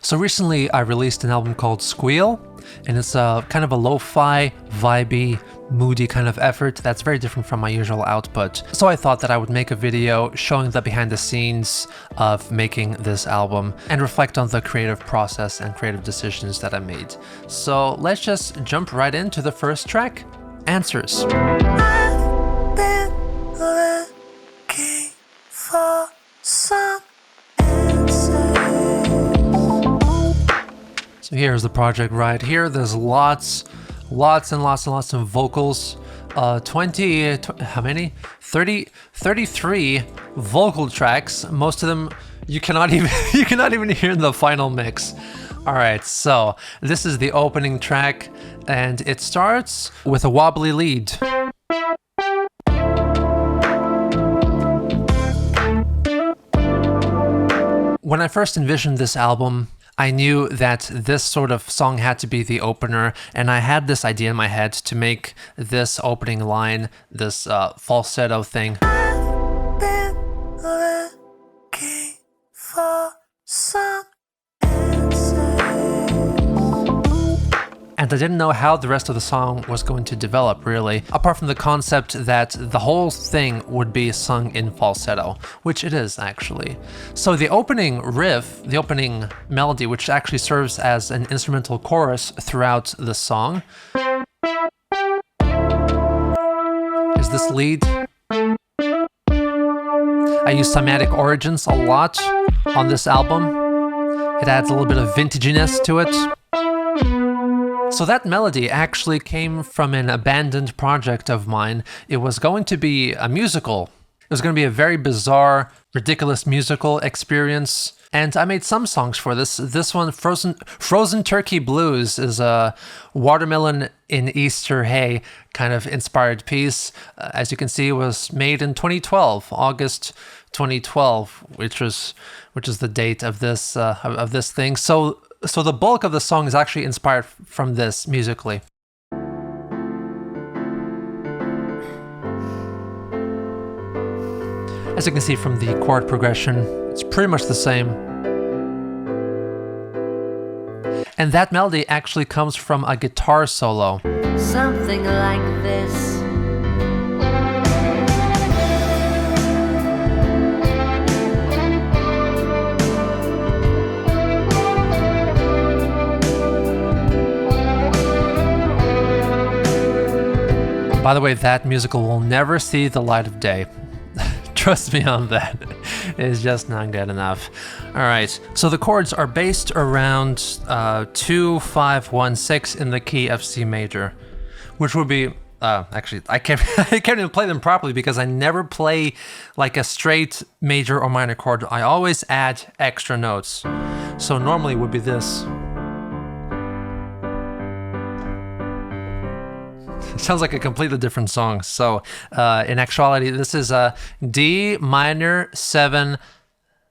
So recently I released an album called Squeal, and it's a kind of a lo-fi, vibey, moody kind of effort that's very different from my usual output. So I thought that I would make a video showing the behind the scenes of making this album and reflect on the creative process and creative decisions that I made. So let's just jump right into the first track, Answers. I've been looking for some answers. So here's the project right here. There's lots and lots of vocals. 33 vocal tracks. Most of them you cannot even hear in the final mix. All right, so this is the opening track, and it starts with a wobbly lead. When I first envisioned this album, I knew that this sort of song had to be the opener, and I had this idea in my head to make this opening line, this falsetto thing. I've been looking for some answers. And I didn't know how the rest of the song was going to develop, really, apart from the concept that the whole thing would be sung in falsetto, which it is, actually. So the opening riff, the opening melody, which actually serves as an instrumental chorus throughout the song, is this lead. I use cymatic origins a lot on this album. It adds a little bit of vintaginess to it. So that melody actually came from an abandoned project of mine. It was going to be a musical. It was going to be a very bizarre, ridiculous musical experience. And I made some songs for this. This one, Frozen Turkey Blues, is a watermelon in Easter hay kind of inspired piece. As you can see, it was made in 2012, August 2012, which is the date of this thing. So the bulk of the song is actually inspired from this musically. As you can see from the chord progression, it's pretty much the same. And that melody actually comes from a guitar solo. Something like this. By the way, that musical will never see the light of day. Trust me on that. It's just not good enough. All right, so the chords are based around 2, 5, 1, 6 in the key of C major, which would be actually I can't even play them properly because I never play like a straight major or minor chord. I always add extra notes. So normally it would be this. It sounds like a completely different song. So in actuality, this is a D minor 7,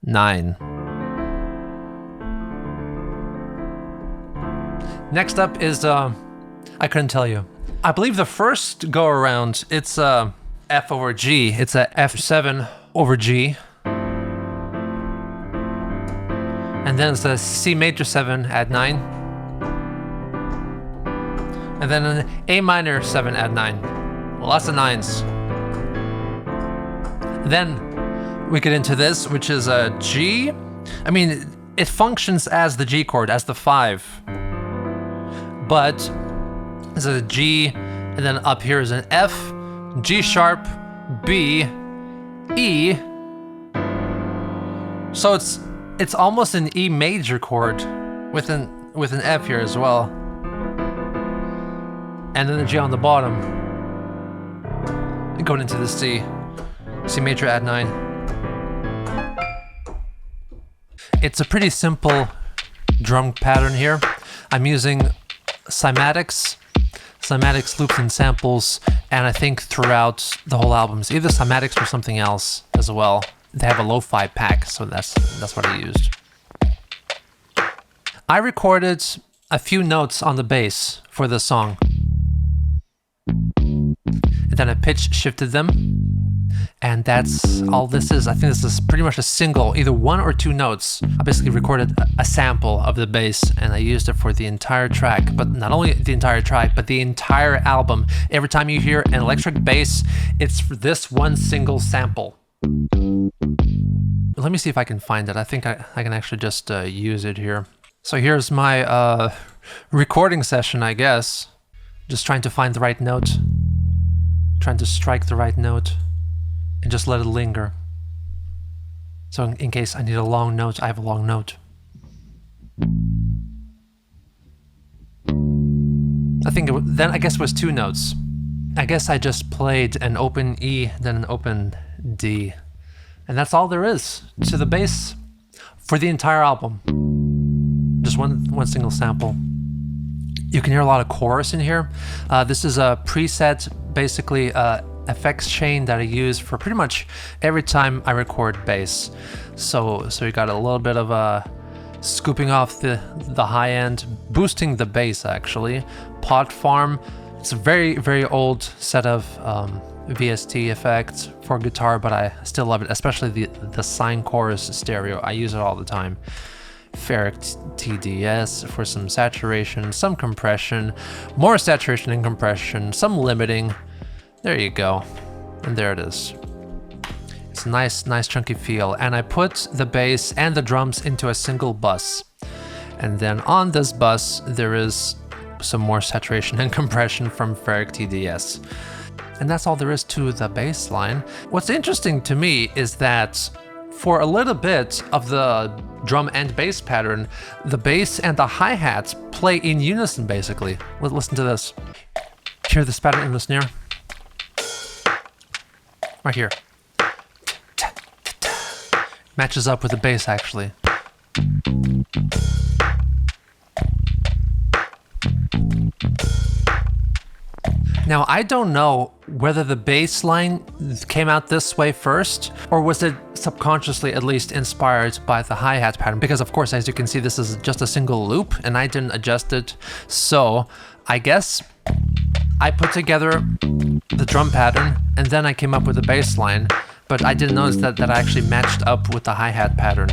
9. Next up is, I couldn't tell you. I believe the first go around, it's a F over G. It's a F7 over G. And then it's a C major 7 add 9. And then an A minor 7 add 9. Lots of 9s. Then we get into this, which is a G. I mean, it functions as the G chord, as the 5. But it's a G, and then up here is an F, G sharp, B, E. So it's almost an E major chord with an F here as well. And then the G on the bottom. And going into the C major add 9. It's a pretty simple drum pattern here. I'm using cymatics loops and samples, and I think throughout the whole album, it's either cymatics or something else as well. They have a lo-fi pack, so that's what I used. I recorded a few notes on the bass for this song. And then I pitch shifted them. And that's all this is. I think this is pretty much a single, either 1 or 2 notes. I basically recorded a sample of the bass and I used it for the entire track. But not only the entire track, but the entire album. Every time you hear an electric bass, it's for this one single sample. Let me see if I can find it. I think I can actually just use it here. So here's my recording session, I guess. Just trying to find the right note. Trying to strike the right note. And just let it linger. So in case I need a long note, I have a long note. I guess it was 2 notes. I guess I just played an open E, then an open D. And that's all there is to the bass for the entire album. Just one single sample. You can hear a lot of chorus in here. This is a preset, basically effects chain that I use for pretty much every time I record bass. So you got a little bit of scooping off the high end, boosting the bass actually. Pot Farm, it's a very, very old set of VST effects for guitar, but I still love it, especially the sine chorus stereo. I use it all the time. Ferric TDS for some saturation, some compression, more saturation and compression, some limiting. There you go. And there it is. It's a nice chunky feel. And I put the bass and the drums into a single bus. And then on this bus, there is some more saturation and compression from Ferric TDS. And that's all there is to the bass line. What's interesting to me is that for a little bit of the drum and bass pattern, the bass and the hi-hats play in unison basically. Listen to this. Hear this pattern in the snare? Right here. Matches up with the bass actually. Now, I don't know whether the bass line came out this way first, or was it subconsciously at least inspired by the hi-hat pattern, because of course, as you can see, this is just a single loop and I didn't adjust it. So I guess I put together the drum pattern and then I came up with the bass line, but I didn't notice that I actually matched up with the hi-hat pattern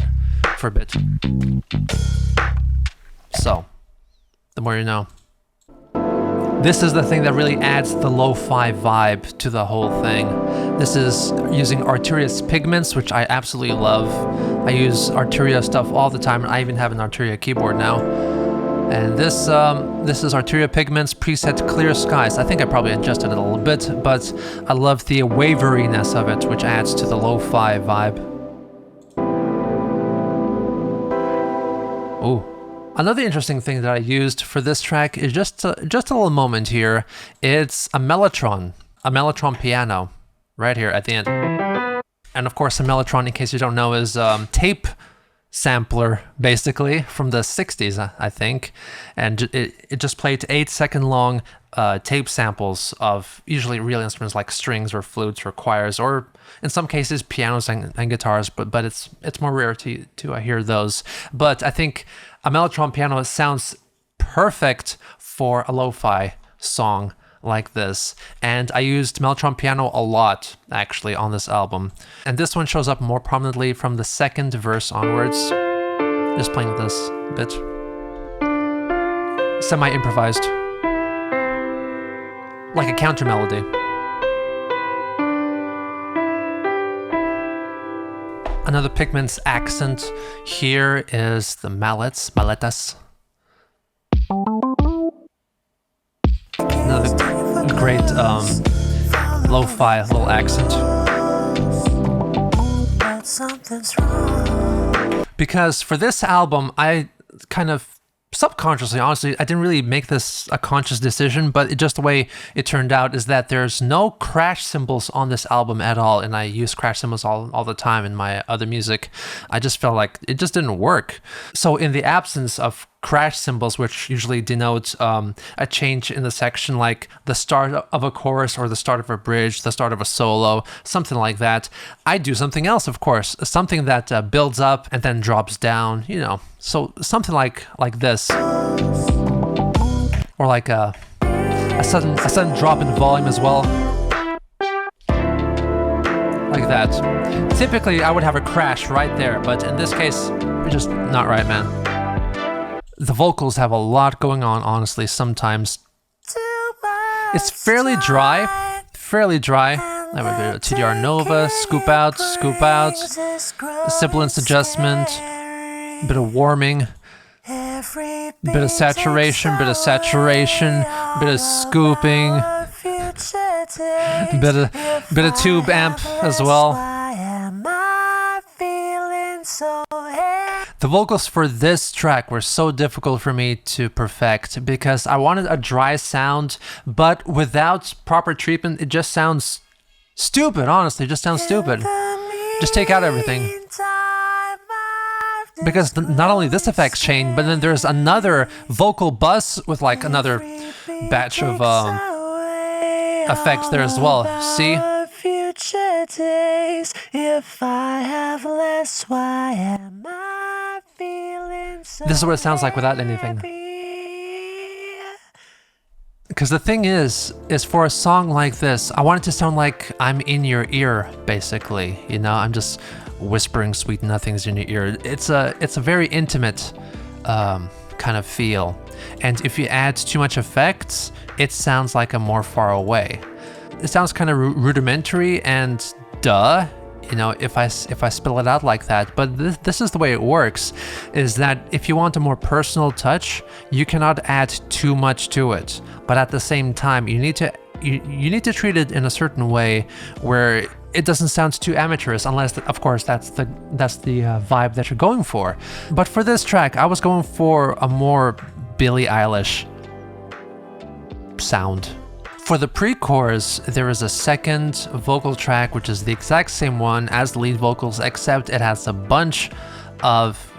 for a bit. So, the more you know. This is the thing that really adds the lo-fi vibe to the whole thing. This is using Arturia Pigments, which I absolutely love. I use Arturia stuff all the time, and I even have an Arturia keyboard now. And this is Arturia Pigments preset Clear Skies. I think I probably adjusted it a little bit, but I love the waveriness of it, which adds to the lo-fi vibe. Ooh. Another interesting thing that I used for this track is just a little moment here. It's a Mellotron piano right here at the end. And of course, a Mellotron, in case you don't know, is tape sampler basically from the 60s, I think. And it just played 8-second long tape samples of usually real instruments like strings or flutes or choirs, or in some cases pianos and guitars, but it's more rare to hear those. But I think a Mellotron piano sounds perfect for a lo-fi song like this. And I used Mellotron piano a lot, actually, on this album. And this one shows up more prominently from the second verse onwards. Just playing this a bit. Semi-improvised. Like a counter melody. Another Pigments accent here is the maletas. Another great lo-fi little accent. Because for this album, I kind of subconsciously, honestly, I didn't really make this a conscious decision, but just the way it turned out is that there's no crash cymbals on this album at all, and I use crash cymbals all the time in my other music. I just felt like it just didn't work. So in the absence of crash cymbals, which usually denote a change in the section, like the start of a chorus or the start of a bridge, the start of a solo, something like that, I do something else, of course, something that builds up and then drops down, you know. So something like this, or like a sudden drop in volume as well. like that. Typically, I would have a crash right there, but in this case, it's just not right, man. The vocals have a lot going on, honestly, sometimes. It's fairly dry. I have a bit of TDR Nova, scoop out, sibilance adjustment, bit of warming, bit of saturation, bit of scooping, bit of tube amp as well. The vocals for this track were so difficult for me to perfect because I wanted a dry sound, but without proper treatment, it just sounds stupid, honestly. It just sounds stupid. Just take out everything. Because not only this effects change, but then there's another vocal bus with like another batch of effects there as well. See? If I have less, why am I feeling so this is what it sounds like without anything. Because the thing is for a song like this, I want it to sound like I'm in your ear, basically. You know, I'm just whispering sweet nothings in your ear. It's a very intimate kind of feel. And if you add too much effects, it sounds like I'm more far away. It sounds kind of rudimentary and duh, you know, if I spell it out like that. But this is the way it works, is that if you want a more personal touch, you cannot add too much to it. But at the same time, you need to treat it in a certain way where it doesn't sound too amateurish, unless, of course, that's the vibe that you're going for. But for this track, I was going for a more Billie Eilish sound. For the pre-chorus, there is a second vocal track, which is the exact same one as the lead vocals, except it has a bunch of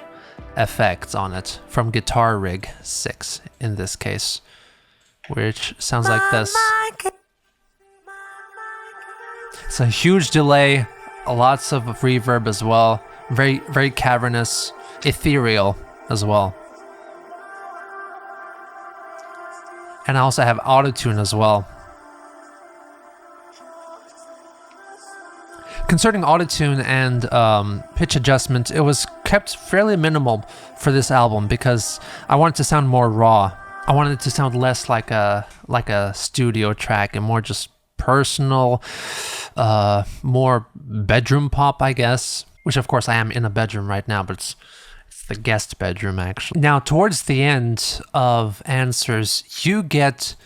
effects on it from Guitar Rig 6 in this case, which sounds like this. It's a huge delay, lots of reverb as well, very, very cavernous, ethereal as well. And I also have autotune as well. Concerning autotune and pitch adjustment, it was kept fairly minimal for this album because I wanted it to sound more raw. I wanted it to sound less like a studio track and more just personal, more bedroom pop, I guess. Which of course I am in a bedroom right now, but it's the guest bedroom actually. Now towards the end of Answers, you get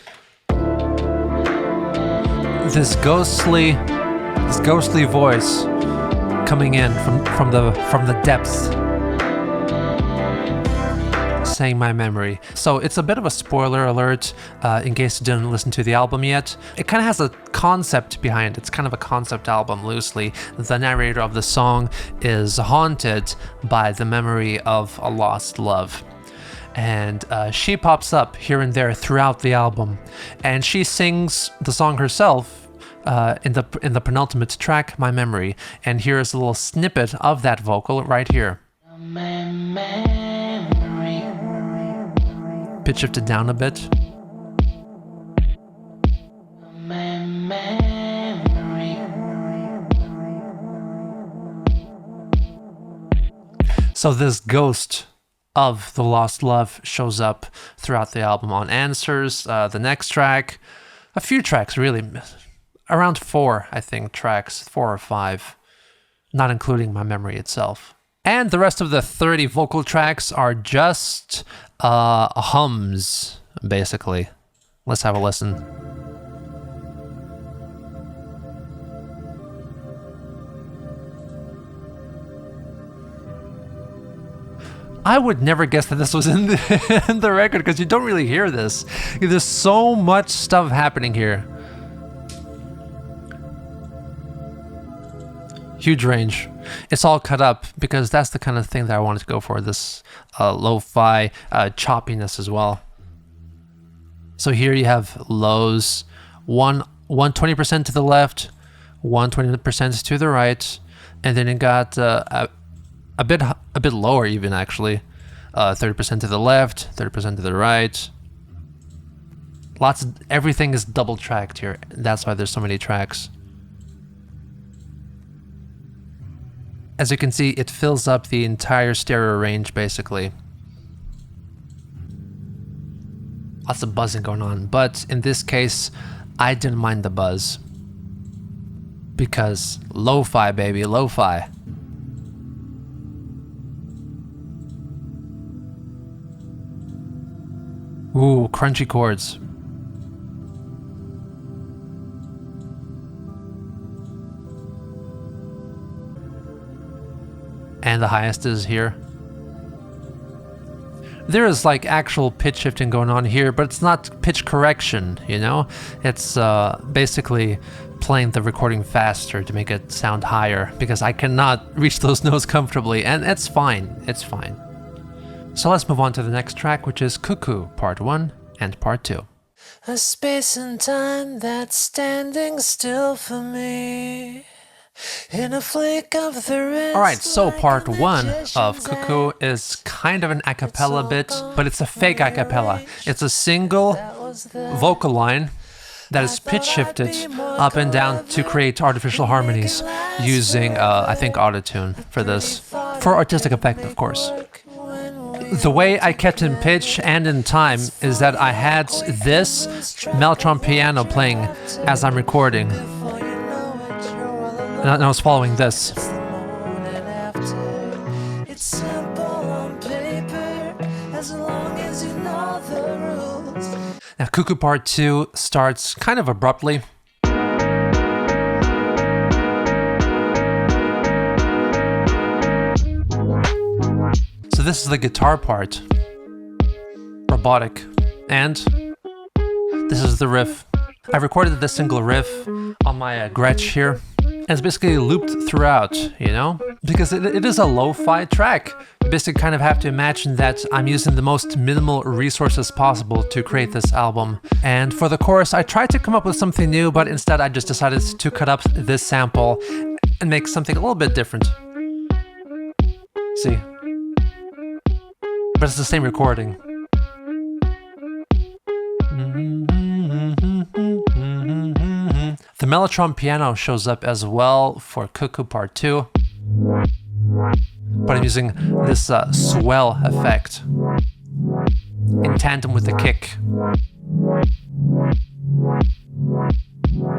this ghostly voice coming in from the depths, saying my memory. So it's a bit of a spoiler alert in case you didn't listen to the album yet. It kind of has a concept behind it. It's kind of a concept album loosely. The narrator of the song is haunted by the memory of a lost love. And she pops up here and there throughout the album, and she sings the song herself in the penultimate track, My Memory. And here's a little snippet of that vocal right here. Pitch shifted down a bit. So this ghost of the lost love shows up throughout the album on Answers, the next track, a few tracks really, around 4, I think, tracks, 4 or 5, not including My Memory itself. And the rest of the 30 vocal tracks are just hums, basically. Let's have a listen. I would never guess that this was in the record, because you don't really hear this. There's so much stuff happening here. Huge range. It's all cut up because that's the kind of thing that I wanted to go for, this lo-fi choppiness as well. So here you have lows, 120% to the left, 120% to the right, and then you got a bit lower even actually, 30% to the left, 30% to the right. Everything is double tracked here. That's why there's so many tracks. As you can see, it fills up the entire stereo range, basically. Lots of buzzing going on, but in this case, I didn't mind the buzz. Because lo-fi, baby, lo-fi. Ooh, crunchy chords. And the highest is here. There is like actual pitch shifting going on here, but it's not pitch correction, you know? It's basically playing the recording faster to make it sound higher, because I cannot reach those notes comfortably, and it's fine, it's fine. So let's move on to the next track, which is Cuckoo, Part 1 and Part 2. A space and time that's standing still for me. In a flick of the wrist. Alright, so like part a 1 of magician's Cuckoo act. is kind of an a cappella bit, but it's a fake a cappella. It's a single That was the vocal line that is pitch shifted up and down to create artificial harmonies using, I think, autotune for this. For artistic effect, of course. The way I kept in pitch and in time is that I had this Mellotron piano playing as I'm recording. And I was following this. It's simple on paper, as long as you know the rules. Now, Cuckoo Part 2 starts kind of abruptly. So this is the guitar part. Robotic. And this is the riff. I recorded this single riff on my Gretsch here. And it's basically looped throughout, you know? Because it is a lo-fi track. You basically kind of have to imagine that I'm using the most minimal resources possible to create this album. And for the chorus, I tried to come up with something new, but instead I just decided to cut up this sample and make something a little bit different. See? But it's the same recording. The Mellotron piano shows up as well for Cuckoo Part 2, but I'm using this swell effect in tandem with the kick.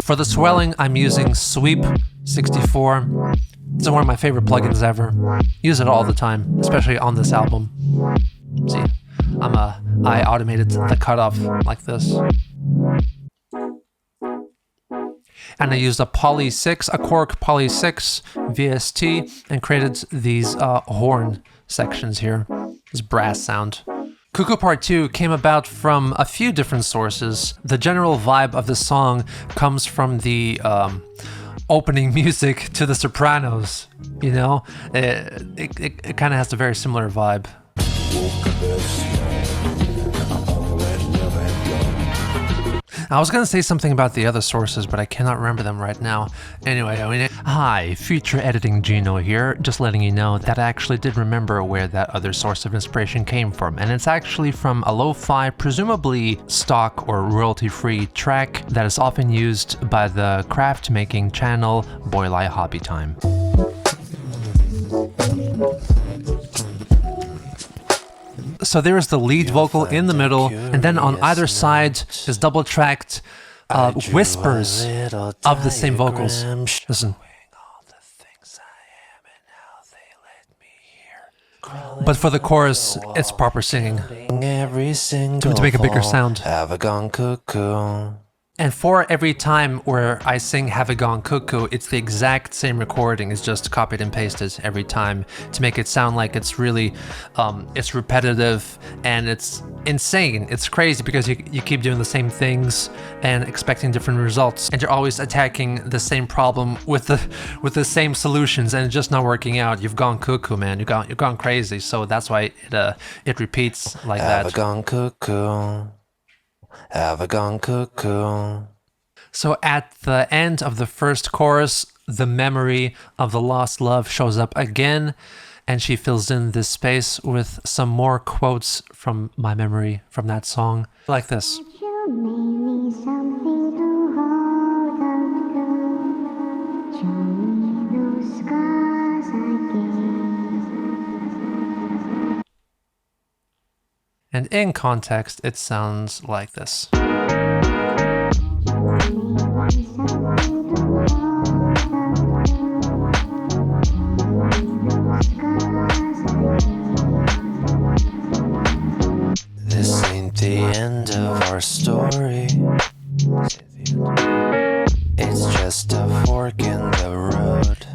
For the swelling, I'm using Sweep 64. It's one of my favorite plugins ever. Use it all the time, especially on this album. See, I automated the cutoff like this. And I used a Poly 6, a Korg Poly 6 VST, and created these horn sections here, this brass sound. Cuckoo Part 2 came about from a few different sources. The general vibe of the song comes from the opening music to The Sopranos, you know? It kind of has a very similar vibe. I was gonna say something about the other sources, but I cannot remember them right now. Anyway, hi, future editing Geno here, just letting you know that I actually did remember where that other source of inspiration came from, and it's actually from a lo-fi, presumably stock or royalty-free track that is often used by the craft making channel Boylai Hobby Time. So there is the lead vocal in the middle, and then on either side is double-tracked whispers of the same vocals. Listen. But for the chorus, it's proper singing to make a bigger sound. Have a gone cuckoo. And for every time where I sing Have a Gone Cuckoo, it's the exact same recording. It's just copied and pasted every time to make it sound like it's really, it's repetitive and it's insane. It's crazy because you keep doing the same things and expecting different results. And you're always attacking the same problem with the same solutions, and it's just not working out. You've gone cuckoo, man. You've gone crazy. So that's why it repeats like that. Have a gone cuckoo. Have a gone cuckoo. So at the end of the first chorus, the memory of the lost love shows up again, and she fills in this space with some more quotes from my memory from that song, like this. You made me something to hold on to. Show me those scars I And in context, it sounds like this. This ain't the end of our story. It's just a fork in the road.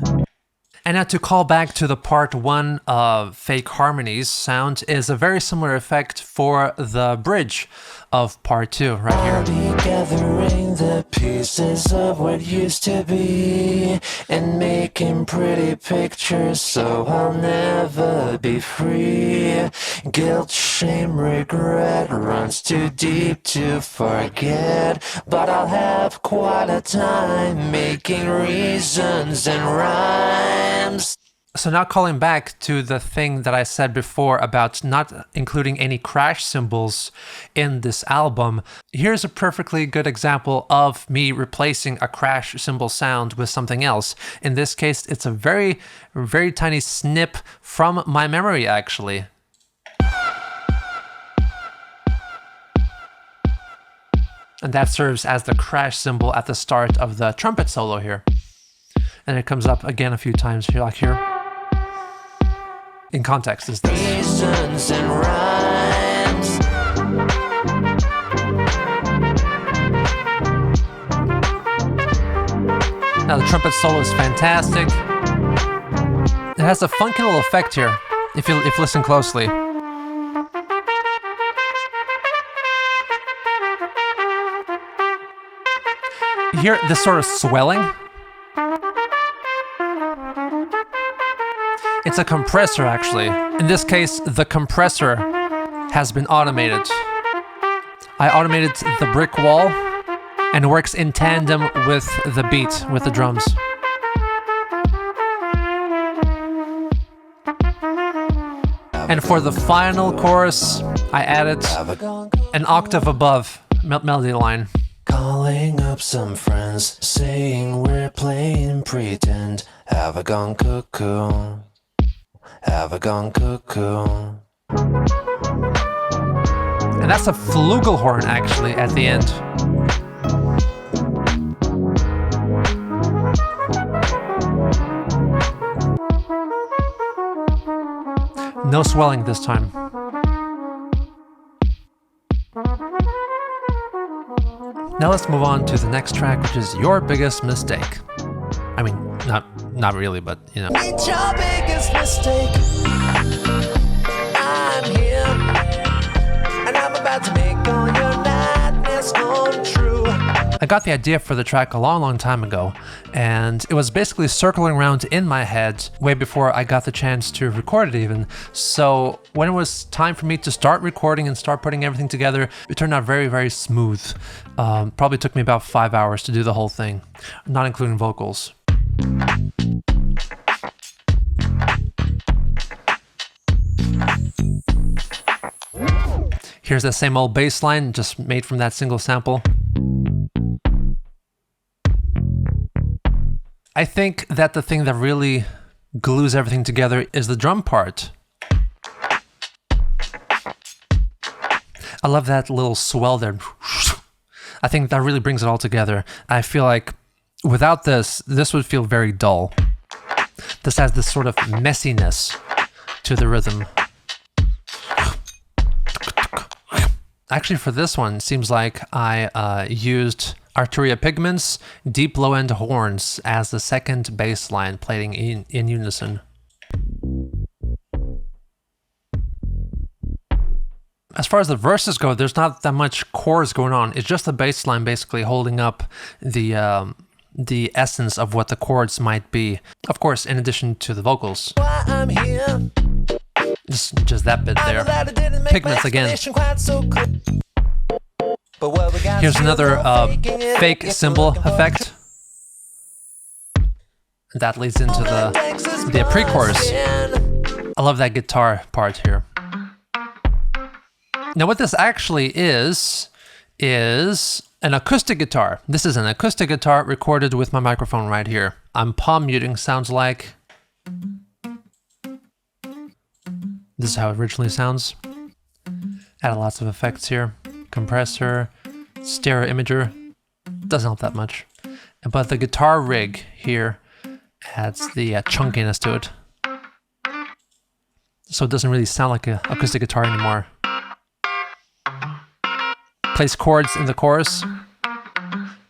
And now to call back to the part 1 of fake harmonies, sound is a very similar effect for the bridge of part 2 right here. I'll be gathering the pieces of what used to be and making pretty pictures so I'll never be free. Guilt, shame, regret runs too deep to forget, but I'll have quite a time making reasons and rhymes. So now calling back to the thing that I said before about not including any crash cymbals in this album, here's a perfectly good example of me replacing a crash cymbal sound with something else. In this case, it's a very, very tiny snip from my memory, actually. And that serves as the crash cymbal at the start of the trumpet solo here. And it comes up again a few times here, like here. In context is this. Reasons and rhymes. Now the trumpet solo is fantastic. It has a funky little effect here, if you listen closely. You hear this sort of swelling? It's a compressor, actually. In this case, the compressor has been automated. I automated the brick wall and it works in tandem with the beat, with the drums. And for the final chorus, I added an octave above melody line. Calling up some friends, saying we're playing pretend. Have a gone cuckoo. Have a gone cuckoo. And that's a flugelhorn, actually, at the end. No swelling this time. Now let's move on to the next track, which is Your Biggest Mistake. I mean, not really, but you know. It's your biggest mistake. I'm here, and I'm about to make all your nightmares come true. I got the idea for the track a long time ago, and it was basically circling around in my head way before I got the chance to record it even. So when it was time for me to start recording and start putting everything together, it turned out very smooth. Probably took me about 5 hours to do the whole thing, not including vocals. Here's the same old bass line, just made from that single sample. I think that the thing that really glues everything together is the drum part. I love that little swell there. I think that really brings it all together. I feel like without this would feel very dull. This has this sort of messiness to the rhythm. Actually, for this one, it seems like I used Arturia Pigment's deep low-end horns as the second bass line playing in unison. As far as the verses go, there's not that much chorus going on. It's just the bass line basically holding up the essence of what the chords might be. Of course, in addition to the vocals. Why I'm here. Just that bit there. Pigments again. Here's another fake cymbal effect. That leads into the pre-chorus. I love that guitar part here. Now what this actually is an acoustic guitar. This is an acoustic guitar recorded with my microphone right here. I'm palm muting, sounds like. This is how it originally sounds. Added lots of effects here. Compressor, stereo imager. Doesn't help that much. But the guitar rig here adds the chunkiness to it. So it doesn't really sound like an acoustic guitar anymore. Plays chords in the chorus.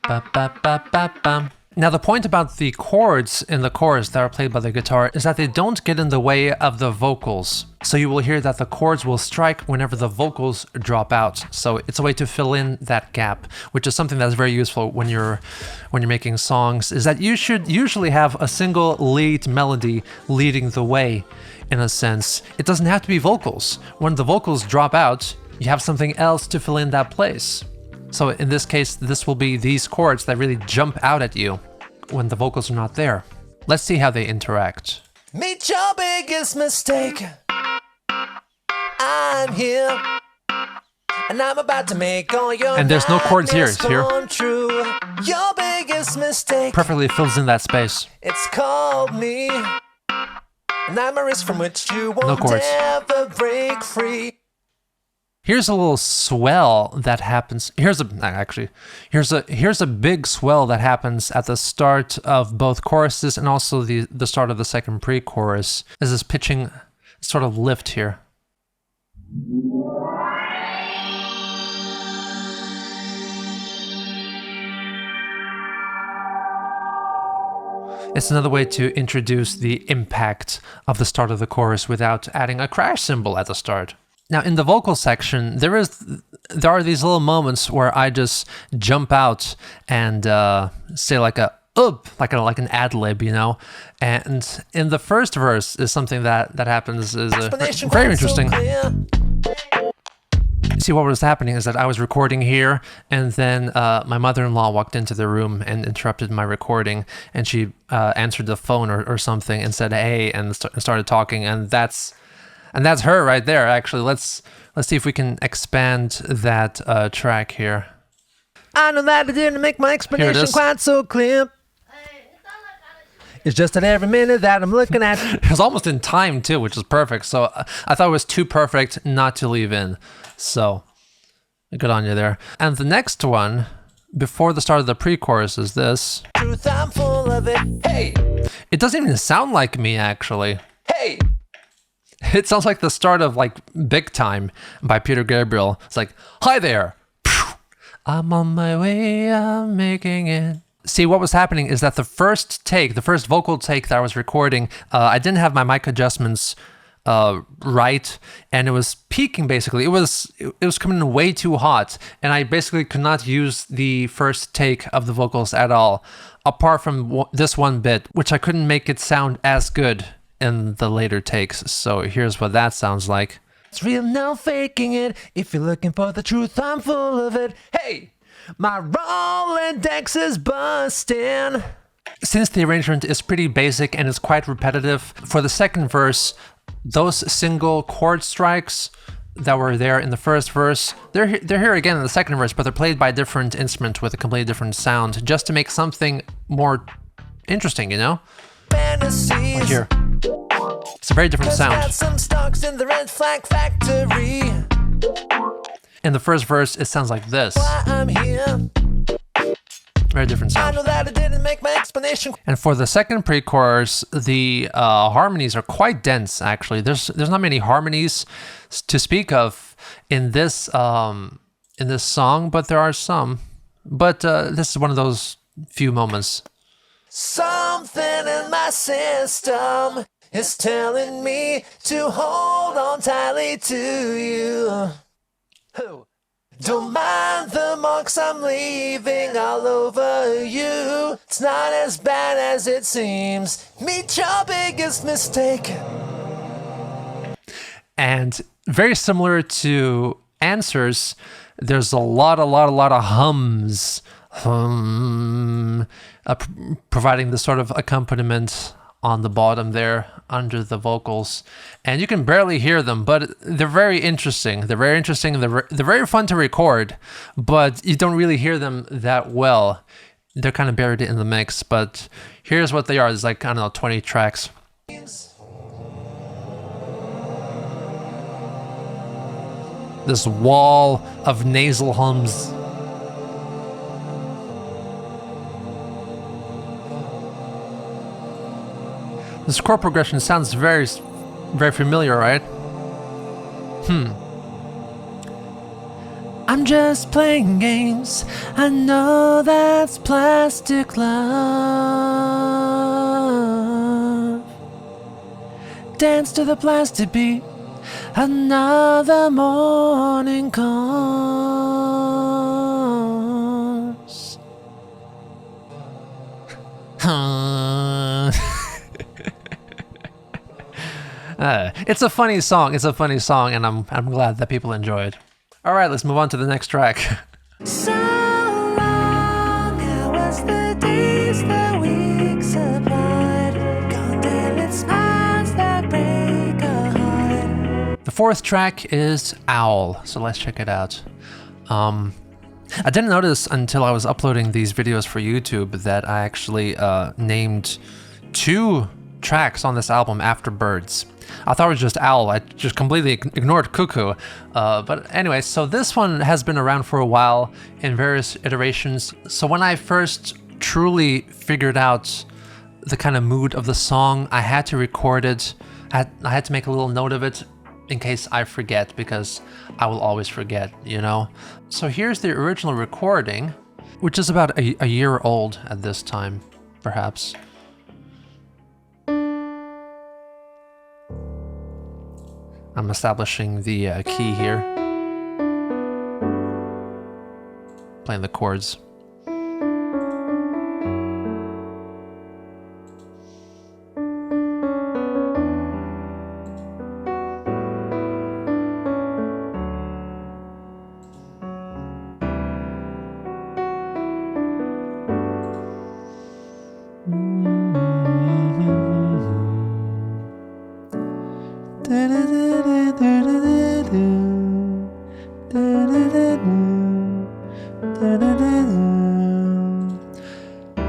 Ba, ba, ba, ba, ba. Now the point about the chords in the chorus that are played by the guitar is that they don't get in the way of the vocals. So you will hear that the chords will strike whenever the vocals drop out. So it's a way to fill in that gap, which is something that's very useful when you're making songs, is that you should usually have a single lead melody leading the way, in a sense. It doesn't have to be vocals. When the vocals drop out, you have something else to fill in that place. So in this case, this will be these chords that really jump out at you when the vocals are not there. Let's see how they interact. Meet your biggest mistake. I'm here, and I'm about to make all your And there's no chords here. nightmares come true. Your biggest mistake. Perfectly fills in that space. It's called me. And I'm a risk from which you won't chords. ever break free. Here's a little swell that happens. Here's a big swell that happens at the start of both choruses and also the start of the second pre-chorus. There's this pitching sort of lift here. It's another way to introduce the impact of the start of the chorus without adding a crash cymbal at the start. Now in the vocal section, there are these little moments where I just jump out and say like a like an ad lib, you know. And in the first verse is something that happens is very interesting. See, what was happening is that I was recording here, and then my mother-in-law walked into the room and interrupted my recording, and she answered the phone or something and said hey, and started talking, and that's her right there. Actually, let's see if we can expand that track here. I know that I didn't make my explanation is. quite so clear. It's just that every minute that I'm looking at. It was almost in time too, which is perfect. So I thought it was too perfect not to leave in. So good on you there. And the next one, before the start of the pre-chorus, is this. Truth, I'm full of it. Hey, It doesn't even sound like me, actually. hey. It sounds like the start of like Big Time by Peter Gabriel. It's like, hi there. I'm on my way, I'm making it. See, what was happening is that the first vocal take that I was recording, I didn't have my mic adjustments right, and it was peaking basically. It was coming in way too hot, and I basically could not use the first take of the vocals at all, apart from this one bit, which I couldn't make it sound as good in the later takes. So here's what that sounds like. It's real, no faking it. If you're looking for the truth, I'm full of it. Hey, my Rolodex is busting. Since the arrangement is pretty basic and it's quite repetitive, for the second verse, those single chord strikes that were there in the first verse, they're here again in the second verse, but they're played by a different instrument with a completely different sound, just to make something more interesting, you know? Fantasies. Like here. It's a very different sound. Got some stocks in the red flag factory. In the first verse, it sounds like this. Why I'm here. Very different I sound. know that I didn't make my explanation. And for the second pre-chorus, the harmonies are quite dense. Actually, there's not many harmonies to speak of in this song, but there are some. But this is one of those few moments. Something in my system is telling me to hold on tightly to you. Who? Don't mind the marks I'm leaving all over you. It's not as bad as it seems. Meet your biggest mistake. And very similar to Answers, there's a lot of hums, providing the sort of accompaniment on the bottom there under the vocals, and you can barely hear them, but they're very interesting. They're very fun to record, but you don't really hear them that well. They're kind of buried in the mix, but here's what they are. There's like, I don't know, 20 tracks. this wall of nasal hums. This chord progression sounds very, very familiar, right? I'm just playing games. I know that's plastic love. Dance to the plastic beat. Another morning comes. It's a funny song. It's a funny song, and I'm glad that people enjoy it. All right, let's move on to the next track. So long, how was the days, the weeks apart? Countless smiles that break a heart. The fourth track is Owl, so let's check it out. I didn't notice until I was uploading these videos for YouTube that I actually named 2 tracks on this album after birds. I thought it was just Owl. I just completely ignored Cuckoo. But anyway, so this one has been around for a while in various iterations. So when I first truly figured out the kind of mood of the song, I had to record it. I had to make a little note of it in case I forget, because I will always forget, you know? So here's the original recording, which is about a year old at this time, perhaps. I'm establishing the key here. Playing the chords.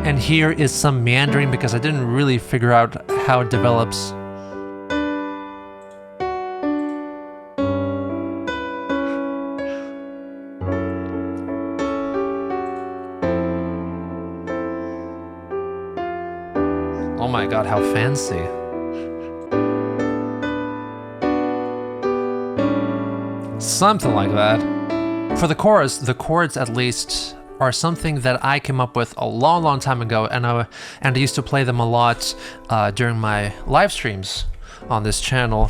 And here is some meandering because I didn't really figure out how it develops. Oh my god, how fancy. Something like that. For the chorus, the chords at least are something that I came up with a long time ago, and I used to play them a lot during my live streams on this channel.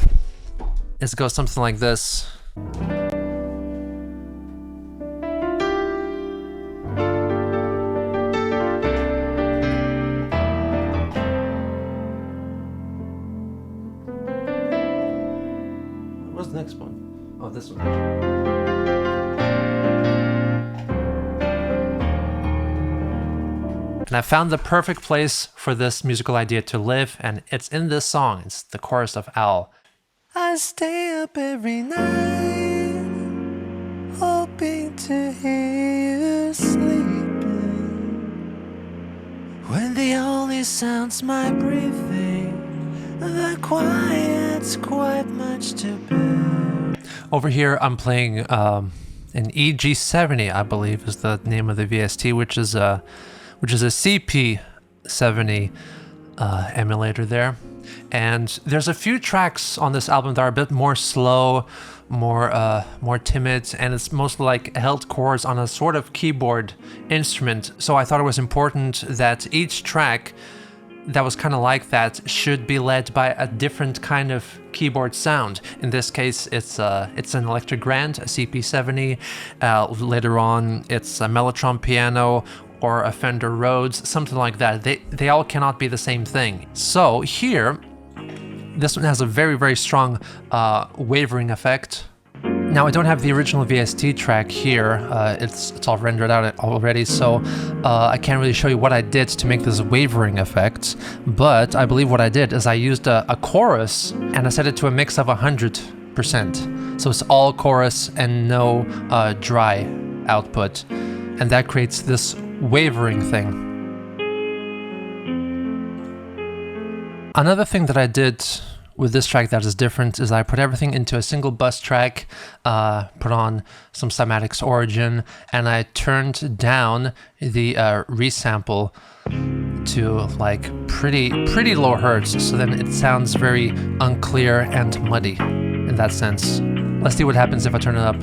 It goes something like this. What's the next one? Oh, this one. And I found the perfect place for this musical idea to live, and it's in this song. It's the chorus of Owl. I stay up every night, hoping to hear you sleeping, when the only sound's my breathing, the quiet's quite much to bear. Over here I'm playing an EG70, I believe is the name of the VST, which is a CP70 emulator there. And there's a few tracks on this album that are a bit more slow, more timid, and it's mostly like held chords on a sort of keyboard instrument. So I thought it was important that each track that was kind of like that should be led by a different kind of keyboard sound. In this case, it's an electric grand, a CP70. Later on, it's a Mellotron piano or a Fender Rhodes, something like that. They all cannot be the same thing. So here, this one has a very strong wavering effect. Now I don't have the original VST track here, it's all rendered out already, so I can't really show you what I did to make this wavering effect, but I believe what I did is I used a chorus and I set it to a mix of 100%. So it's all chorus and no dry output, and that creates this wavering thing. Another thing that I did with this track that is different is I put everything into a single bus track, put on some cymatics origin, and I turned down the resample to like pretty low hertz, so then it sounds very unclear and muddy in that sense. Let's see what happens if I turn it up.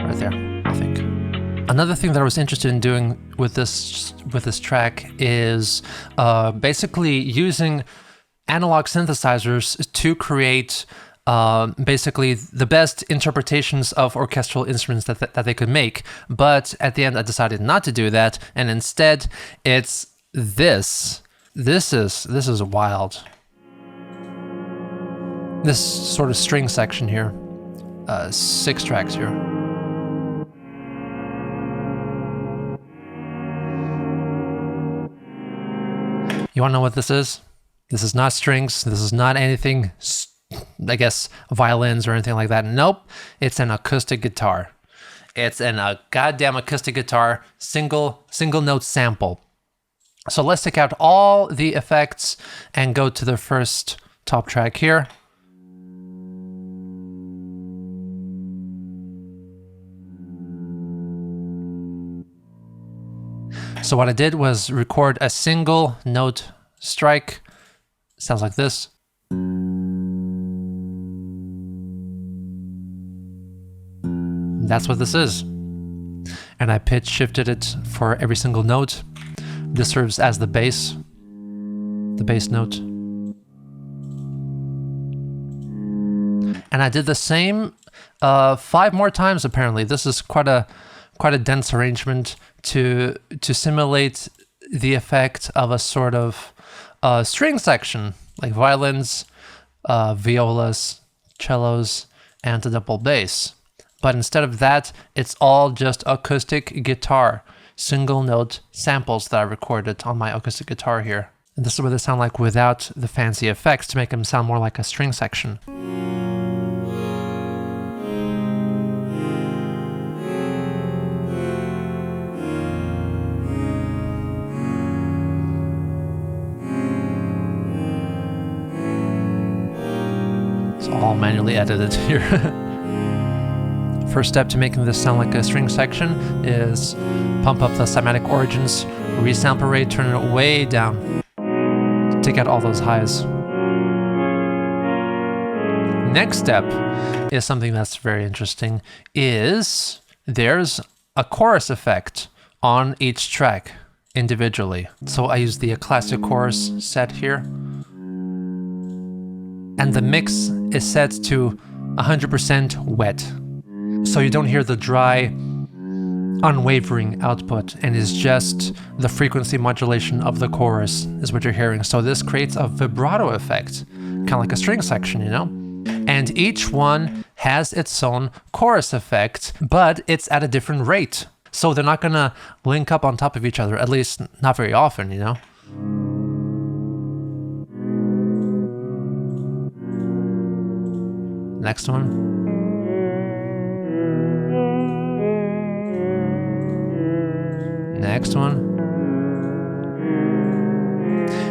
Right there, I think. Another thing that I was interested in doing with this track is basically using analog synthesizers to create basically the best interpretations of orchestral instruments that they could make. But at the end, I decided not to do that, and instead, it's this. This is wild. This sort of string section here, 6 tracks here. You want to know what this is? This is not strings. This is not anything, I guess, violins or anything like that. Nope. It's an acoustic guitar. It's a goddamn acoustic guitar, single note sample. So let's take out all the effects and go to the first top track here. So what I did was record a single note strike. Sounds like this. That's what this is. And I pitch shifted it for every single note. This serves as the bass note. And I did the same 5 more times apparently. This is quite a dense arrangement to simulate the effect of a sort of string section, like violins, violas, cellos, and a double bass. But instead of that, it's all just acoustic guitar, single note samples that I recorded on my acoustic guitar here. And this is what they sound like without the fancy effects to make them sound more like a string section. It's all manually edited here. First step to making this sound like a string section is pump up the cymatic origins, resample rate, turn it way down, take out all those highs. Next step is something that's very interesting, is there's a chorus effect on each track individually. So I use the classic chorus set here, and the mix is set to 100% wet. So you don't hear the dry, unwavering output, and it's just the frequency modulation of the chorus is what you're hearing. So this creates a vibrato effect, kind of like a string section, you know? And each one has its own chorus effect, but it's at a different rate. So they're not gonna link up on top of each other, at least not very often, you know? Next one. Next one.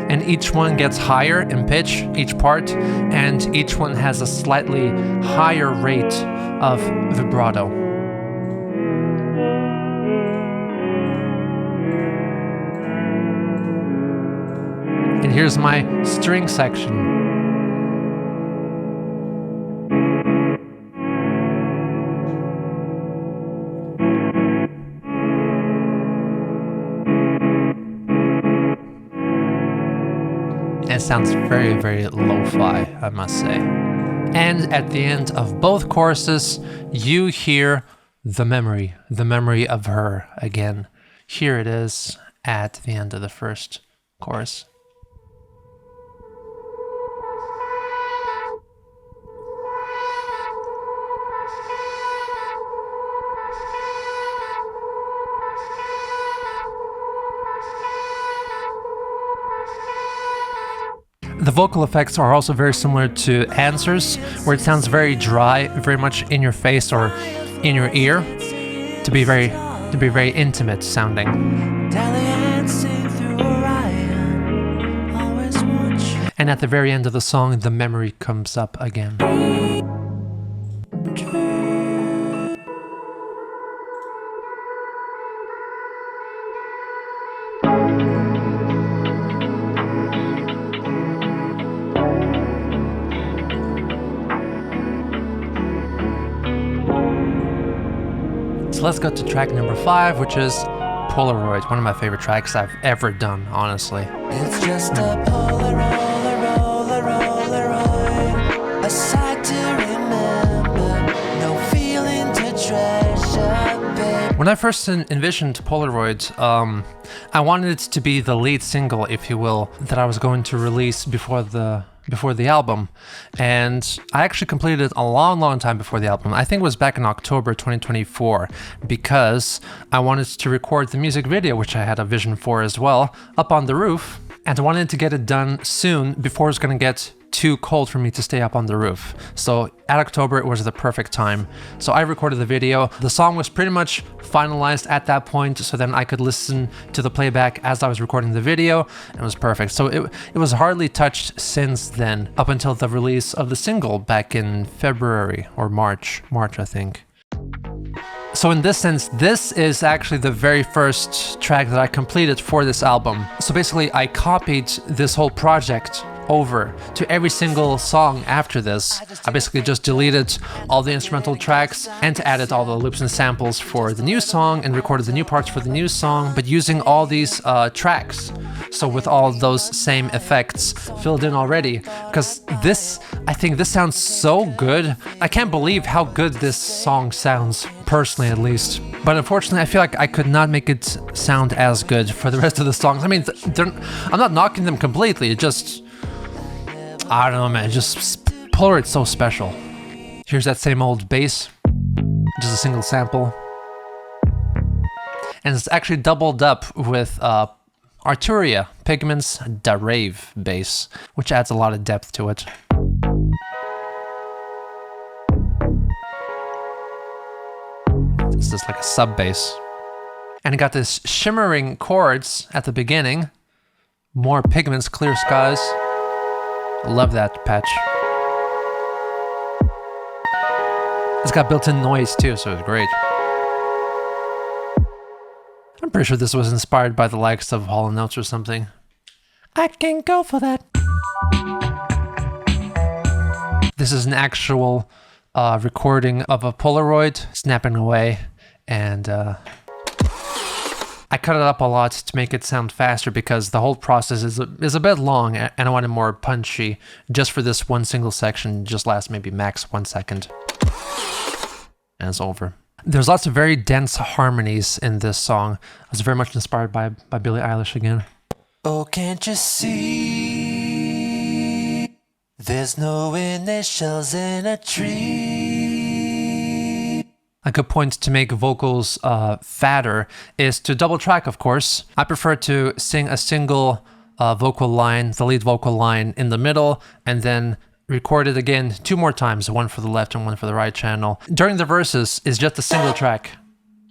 And each one gets higher in pitch, each part, and each one has a slightly higher rate of vibrato. And here's my string section. It sounds very, very lo-fi, I must say. And at the end of both choruses, you hear the memory of her again. Here it is at the end of the first chorus. The vocal effects are also very similar to Answers, where it sounds very dry, very much in your face or in your ear, to be very intimate sounding. And at the very end of the song, the memory comes up again. So let's go to track number 5, which is Polaroid, one of my favorite tracks I've ever done, honestly. It's just a Polaroid, a sight to remember, no feeling to treasure, babe. When I first envisioned Polaroid, I wanted it to be the lead single, if you will, that I was going to release before the album, and I actually completed it a long time before the album. I think it was back in October 2024, because I wanted to record the music video, which I had a vision for as well, up on the roof, and I wanted to get it done soon before it's going to get too cold for me to stay up on the roof. So at October, it was the perfect time. So I recorded the video. The song was pretty much finalized at that point, so then I could listen to the playback as I was recording the video, and it was perfect. So it was hardly touched since then, up until the release of the single back in February or March, I think. So in this sense, this is actually the very first track that I completed for this album. So basically, I copied this whole project over to every single song after this. I basically just deleted all the instrumental tracks and added all the loops and samples for the new song and recorded the new parts for the new song, but using all these tracks. So with all those same effects filled in already, because I think this sounds so good. I can't believe how good this song sounds, personally at least. But unfortunately, I feel like I could not make it sound as good for the rest of the songs. I mean, I'm not knocking them completely, it just, I don't know, man, just Polaroid's so special. Here's that same old bass, just a single sample. And it's actually doubled up with Arturia Pigment's Da Rave bass, which adds a lot of depth to it. This is like a sub bass. And it got this shimmering chords at the beginning. More Pigment's Clear Skies. Love that patch. It's got built-in noise too, so it's great. I'm pretty sure this was inspired by the likes of Hall & Oates or something. I can go for that. This is an actual recording of a Polaroid snapping away, and I cut it up a lot to make it sound faster because the whole process is a bit long, and I want it more punchy. Just for this one single section, just lasts maybe max 1 second. And it's over. There's lots of very dense harmonies in this song. I was very much inspired by Billie Eilish again. Oh, can't you see? There's no initials in a tree. A good point to make vocals fatter is to double track, of course. I prefer to sing a single vocal line, the lead vocal line, in the middle, and then record it again 2 more times, one for the left and one for the right channel. During the verses is just a single track.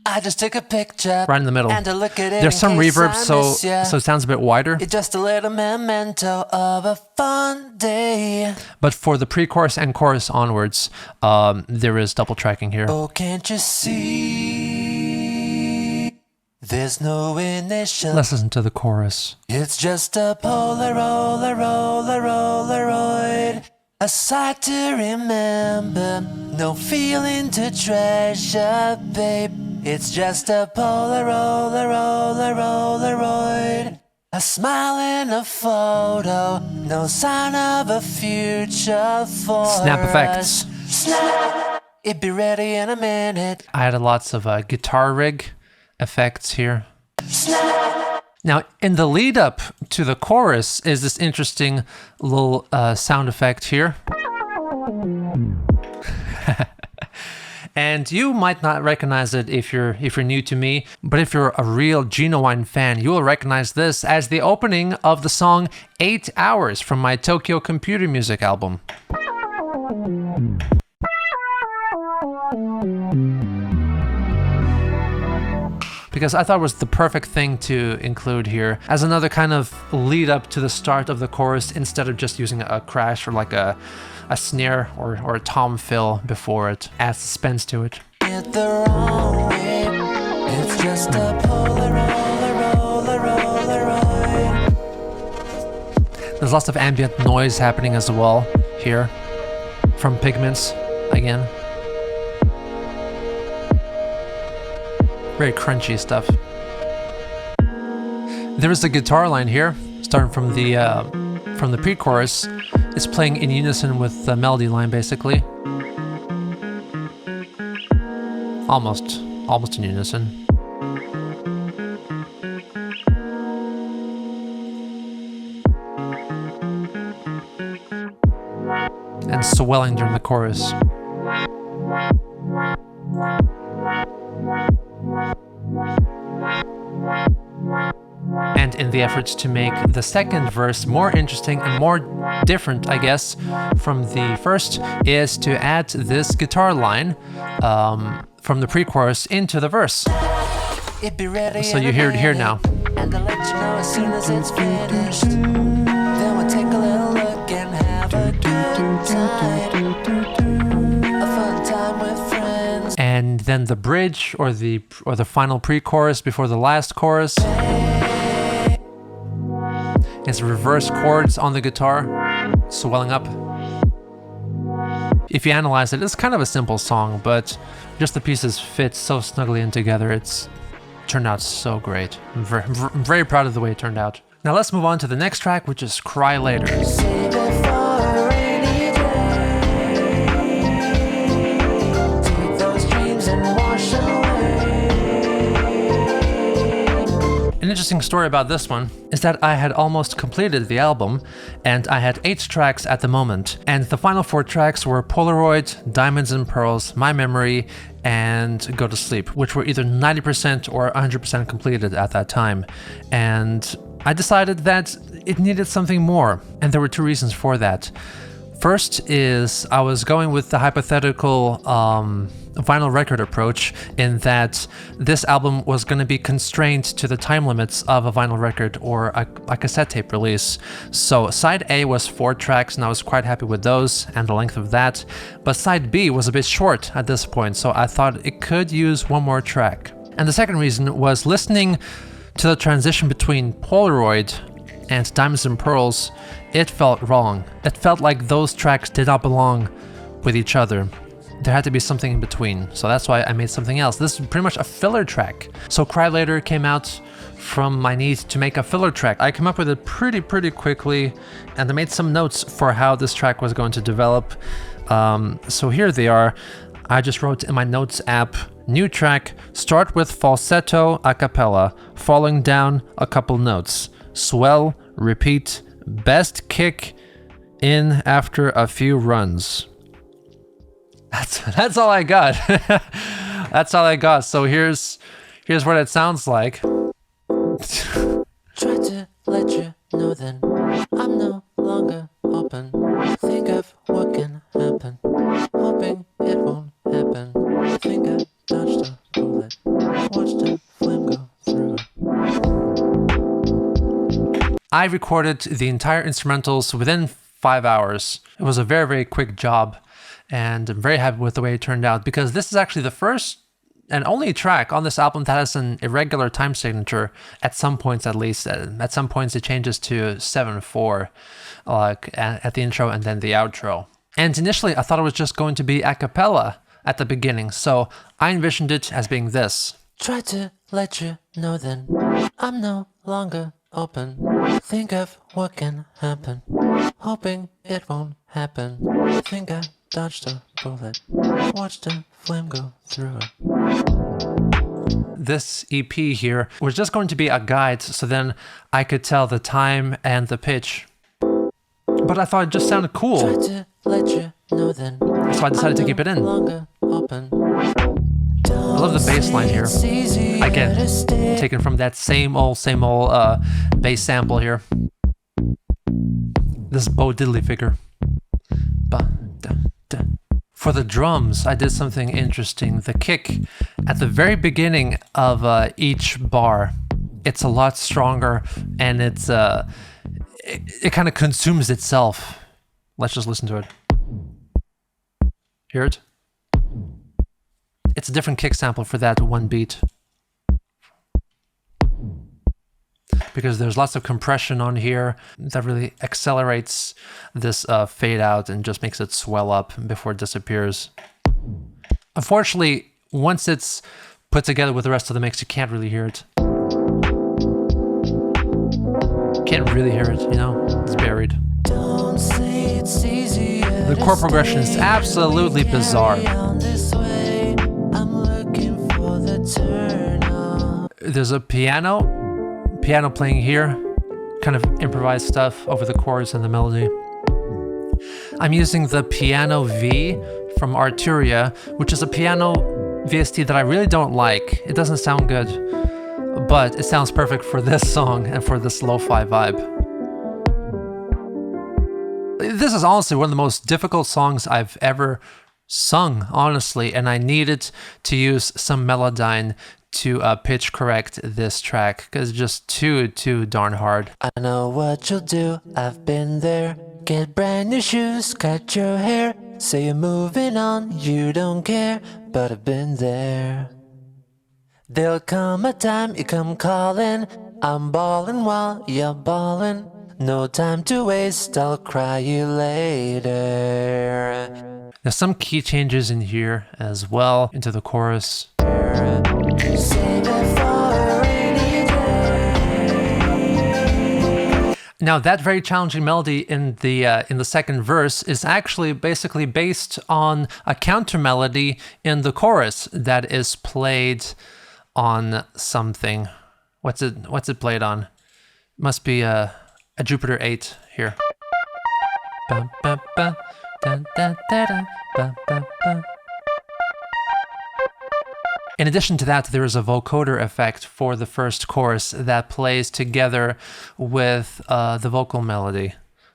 I just took a picture right in the middle. And to look at it There's some reverb, so it sounds a bit wider. It's just a little memento of a fun day. But for the pre-chorus and chorus onwards, there is double tracking here. Oh, can't you see? There's no initial. Let's listen to the chorus. It's just a Polaroid. A sight to remember, no feeling to treasure, babe. It's just a Polaroid. A smile in a photo, no sign of a future for Snap effects. Snap, it'd be ready in a minute. I added lots of guitar rig effects here. Snap. Now, in the lead up to the chorus is this interesting little sound effect here. And you might not recognize it if you're new to me, but if you're a real Genuine fan, you will recognize this as the opening of the song 8 Hours from my Tokyo Computer Music album. Because I thought it was the perfect thing to include here as another kind of lead up to the start of the chorus, instead of just using a crash or like a snare or a tom fill before it. Adds suspense to it. Get the wrong way. It's just a Polaroid. There's lots of ambient noise happening as well here from Pigments again. Very crunchy stuff. There is a guitar line here, starting from the pre-chorus. It's playing in unison with the melody line, basically. Almost in unison. And swelling during the chorus. And in the efforts to make the second verse more interesting and more different, I guess, from the first, is to add this guitar line from the pre-chorus into the verse. So you hear it here now. And I'll let you know as soon as it's finished. Then we'll take a little look and have a good time. A fun time with friends. And then the bridge or the final pre-chorus before the last chorus. It's reverse chords on the guitar, swelling up. If you analyze it, it's kind of a simple song, but just the pieces fit so snugly in together. It's turned out so great. I'm very proud of the way it turned out. Now let's move on to the next track, which is Cry Later. Save it for a rainy day. Take those dreams and wash away. An interesting story about this one is that I had almost completed the album, and I had 8 tracks at the moment, and the final 4 tracks were Polaroid, Diamonds and Pearls, My Memory, and Go to Sleep, which were either 90% or 100% completed at that time. And I decided that it needed something more, and there were 2 reasons for that. First is I was going with the hypothetical vinyl record approach, in that this album was going to be constrained to the time limits of a vinyl record or a cassette tape release. So side A was 4 tracks, and I was quite happy with those and the length of that. But side B was a bit short at this point, so I thought it could use 1 more track. And the second reason was listening to the transition between Polaroid and Diamonds and Pearls. It felt wrong. It felt like those tracks did not belong with each other. There had to be something in between, so that's why I made something else. This is pretty much a filler track. So Cry Later came out from my need to make a filler track. I came up with it pretty quickly, and I made some notes for how this track was going to develop. So here they are. I just wrote in my notes app, new track, start with falsetto a cappella, falling down a couple notes, swell, repeat, best kick in after a few runs. That's all I got. That's all I got. So here's what it sounds like. Try to let you know then I'm no longer open. Think of what can happen. Hoping it won't happen. Think I dodged a bullet. Watched a flame go through it. I recorded the entire instrumentals within 5 hours. It was a very quick job, and I'm very happy with the way it turned out, because this is actually the first and only track on this album that has an irregular time signature at some points, at least. At some points it changes to 7/4 like at the intro and then the outro. And initially I thought it was just going to be a cappella at the beginning, so I envisioned it as being this. Try to let you know then I'm no longer open. Think of what can happen. Hoping it won't happen. Think I dodged a bullet. Watched a flame go through it. This EP here was just going to be a guide, so then I could tell the time and the pitch. But I thought it just sounded Try cool, to let you know then so I decided to keep it in. longer open. I love the bass line here. Again, taken from that same old bass sample here. This Bo Diddley figure. For the drums, I did something interesting. The kick at the very beginning of each bar, it's a lot stronger, and it kind of consumes itself. Let's just listen to it. Hear it? It's a different kick sample for that one beat. Because there's lots of compression on here that really accelerates this fade out and just makes it swell up before it disappears. Unfortunately, once it's put together with the rest of the mix, you can't really hear it. Can't really hear it, you know? It's buried. The chord progression is absolutely bizarre. There's a piano playing here, kind of improvised stuff over the chords and the melody. I'm using the Piano V from Arturia, which is a piano VST that I really don't like. It doesn't sound good, but it sounds perfect for this song and for this lo-fi vibe. This is honestly one of the most difficult songs I've ever sung, honestly, and I needed to use some Melodyne to pitch correct this track because it's just too darn hard. I know what you'll do, I've been there. Get brand new shoes, cut your hair. Say you're moving on, you don't care, but I've been there. There'll come a time you come calling. I'm ballin' while you're ballin'. No time to waste, I'll cry you later. There's some key changes in here as well into the chorus. Now that very challenging melody in the second verse is actually basically based on a counter melody in the chorus that is played on something. What's it played on? Must be a Jupiter 8 here. Ba, ba, ba, da, da, da, da, ba, ba, ba. In addition to that, there is a vocoder effect for the first chorus that plays together with the vocal melody.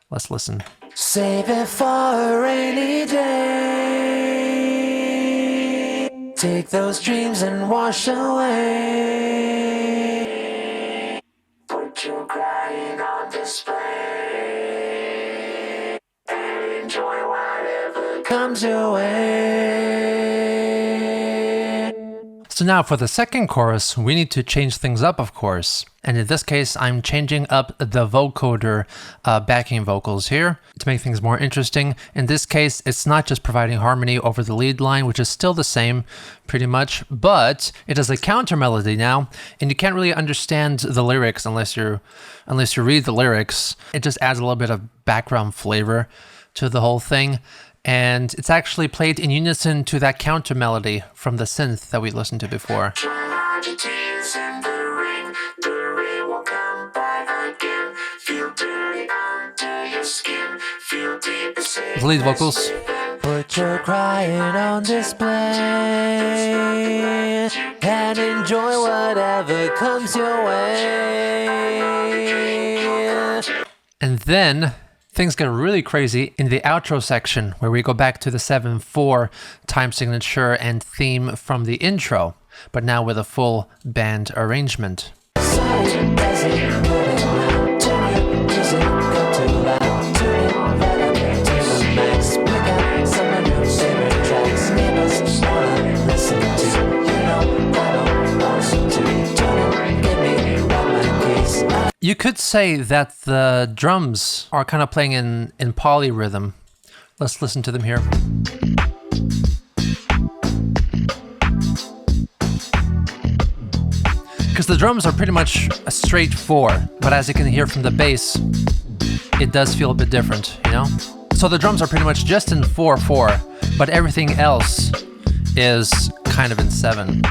Let's listen. Save it for a rainy day. Take those dreams and wash away. Put your crying on display. And enjoy whatever comes your way. So now for the second chorus, we need to change things up, of course. And in this case, I'm changing up the vocoder backing vocals here to make things more interesting. In this case, it's not just providing harmony over the lead line, which is still the same pretty much, but it is a counter melody now, and you can't really understand the lyrics unless you read the lyrics. It just adds a little bit of background flavor to the whole thing. And it's actually played in unison to that counter melody from the synth that we listened to before. The lead vocals. Put your crying on display and enjoy whatever comes your way. And then things get really crazy in the outro section where we go back to the 7/4 time signature and theme from the intro, but now with a full band arrangement. You could say that the drums are kind of playing in polyrhythm. Let's listen to them here. Because the drums are pretty much a straight 4, but as you can hear from the bass, it does feel a bit different, you know? So the drums are pretty much just in 4/4, but everything else is kind of in 7.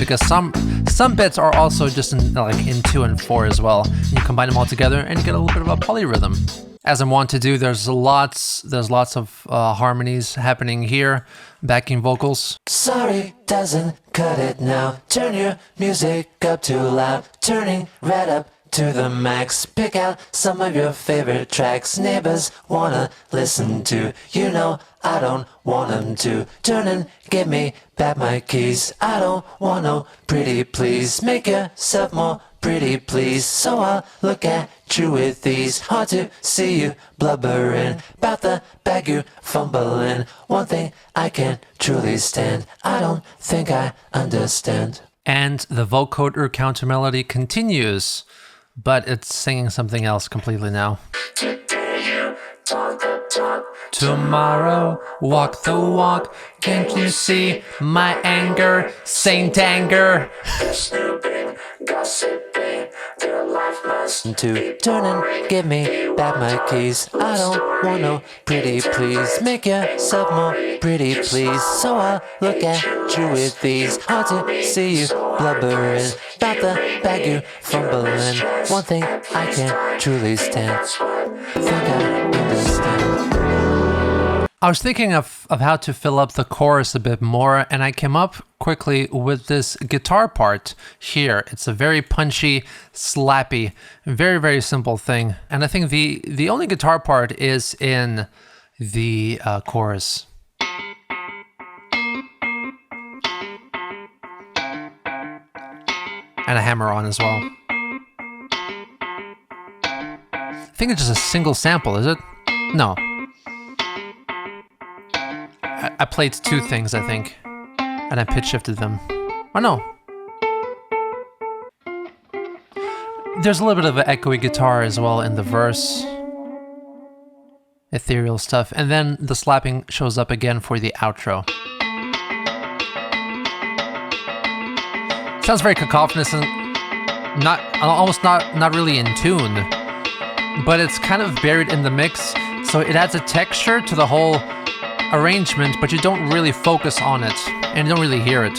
Because some bits are also just in 2 and 4 as well. You combine them all together and you get a little bit of a polyrhythm. As I'm wont to do, there's lots of harmonies happening here, backing vocals. Sorry, doesn't cut it now. Turn your music up too loud. Turning right up to the max. Pick out some of your favorite tracks neighbors wanna listen to. You know I don't want them to. Turn and give me back my keys. I don't want no pretty please. Make yourself more pretty please. So I'll look at you with these. Hard to see you blubbering about the bag you fumbling. One thing I can't truly stand. I don't think I understand. And the vocoder counter melody continues, but it's singing something else completely now. Tomorrow, walk the walk. Can't you see my anger? Saint anger. To turn and give me back my keys. I don't want no pretty please. Make yourself more pretty please. So I'll look at you with these. Hard to see you blubbering about the bag you fumbling. One thing I can't truly stand. Think I understand. I was thinking of how to fill up the chorus a bit more, and I came up quickly with this guitar part here. It's a very punchy, slappy, very, very simple thing. And I think the only guitar part is in the chorus. And a hammer on as well. I think it's just a single sample, is it? No. I played two things, I think, and I pitch shifted them. Oh no. There's a little bit of an echoey guitar as well in the verse. Ethereal stuff. And then the slapping shows up again for the outro. Sounds very cacophonous and almost not really in tune. But it's kind of buried in the mix, so it adds a texture to the whole arrangement, but you don't really focus on it, and you don't really hear it.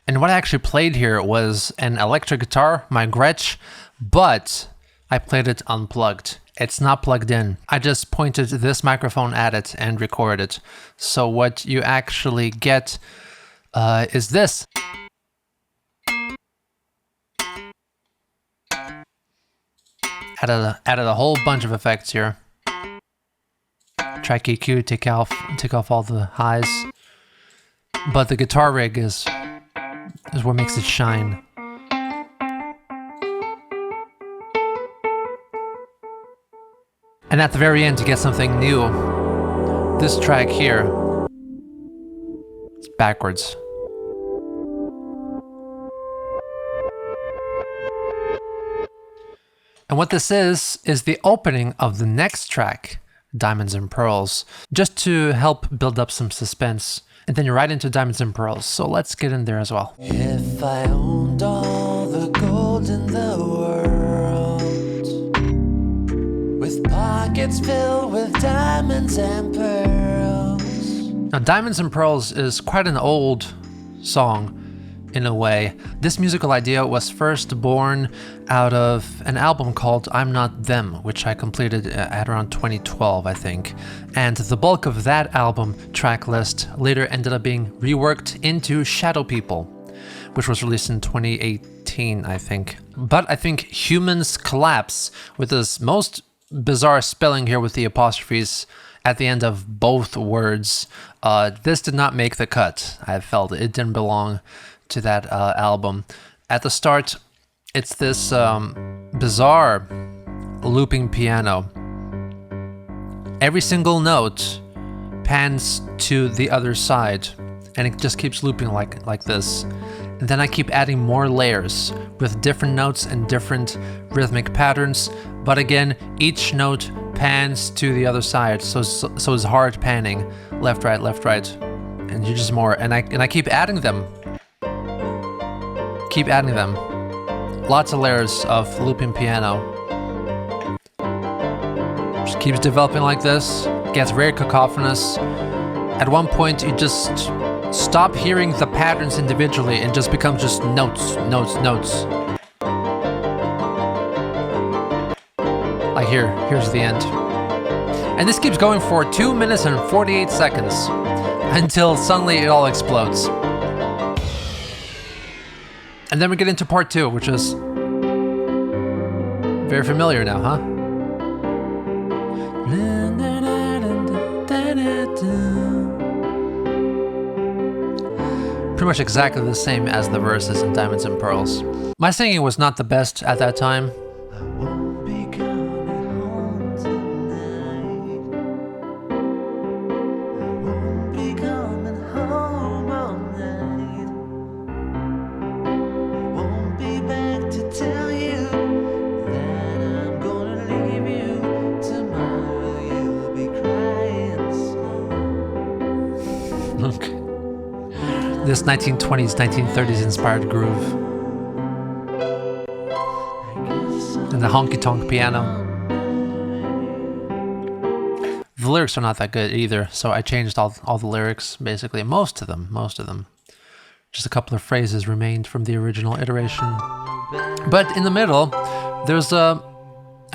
And what I actually played here was an electric guitar, my Gretsch, but I played it unplugged. It's not plugged in. I just pointed this microphone at it and recorded it. So what you actually get is this. Added a whole bunch of effects here. Track EQ, take off all the highs. But the guitar rig is what makes it shine. And at the very end, you get something new. This track here, it's backwards. And what this is the opening of the next track, Diamonds and Pearls, just to help build up some suspense. And then you're right into Diamonds and Pearls, so let's get in there as well. If I owned all the gold in the world, with pockets filled with diamonds and pearls. Now, Diamonds and Pearls is quite an old song. In a way, this musical idea was first born out of an album called I'm Not Them, which I completed at around 2012, I think. And the bulk of that album track list later ended up being reworked into Shadow People, which was released in 2018, I think. But I think Humans Collapse, with this most bizarre spelling here with the apostrophes at the end of both words, this did not make the cut. I felt it didn't belong to that album. At the start, it's this bizarre looping piano. Every single note pans to the other side, and it just keeps looping like this. And then I keep adding more layers with different notes and different rhythmic patterns, but again, each note pans to the other side, so it's hard panning, left, right, and you just more, and I keep adding them. Keep adding them. Lots of layers of looping piano. Just keeps developing like this. Gets very cacophonous. At one point, you stop hearing the patterns individually and just becomes just notes, notes, notes. Like here's the end. And this keeps going for 2 minutes and 48 seconds until suddenly it all explodes. And then we get into part 2, which is very familiar now, huh? Pretty much exactly the same as the verses in Diamonds and Pearls. My singing was not the best at that time. This 1920s, 1930s inspired groove. And the honky-tonk piano. The lyrics are not that good either, so I changed all the lyrics, basically. Most of them. Just a couple of phrases remained from the original iteration. But in the middle, there's a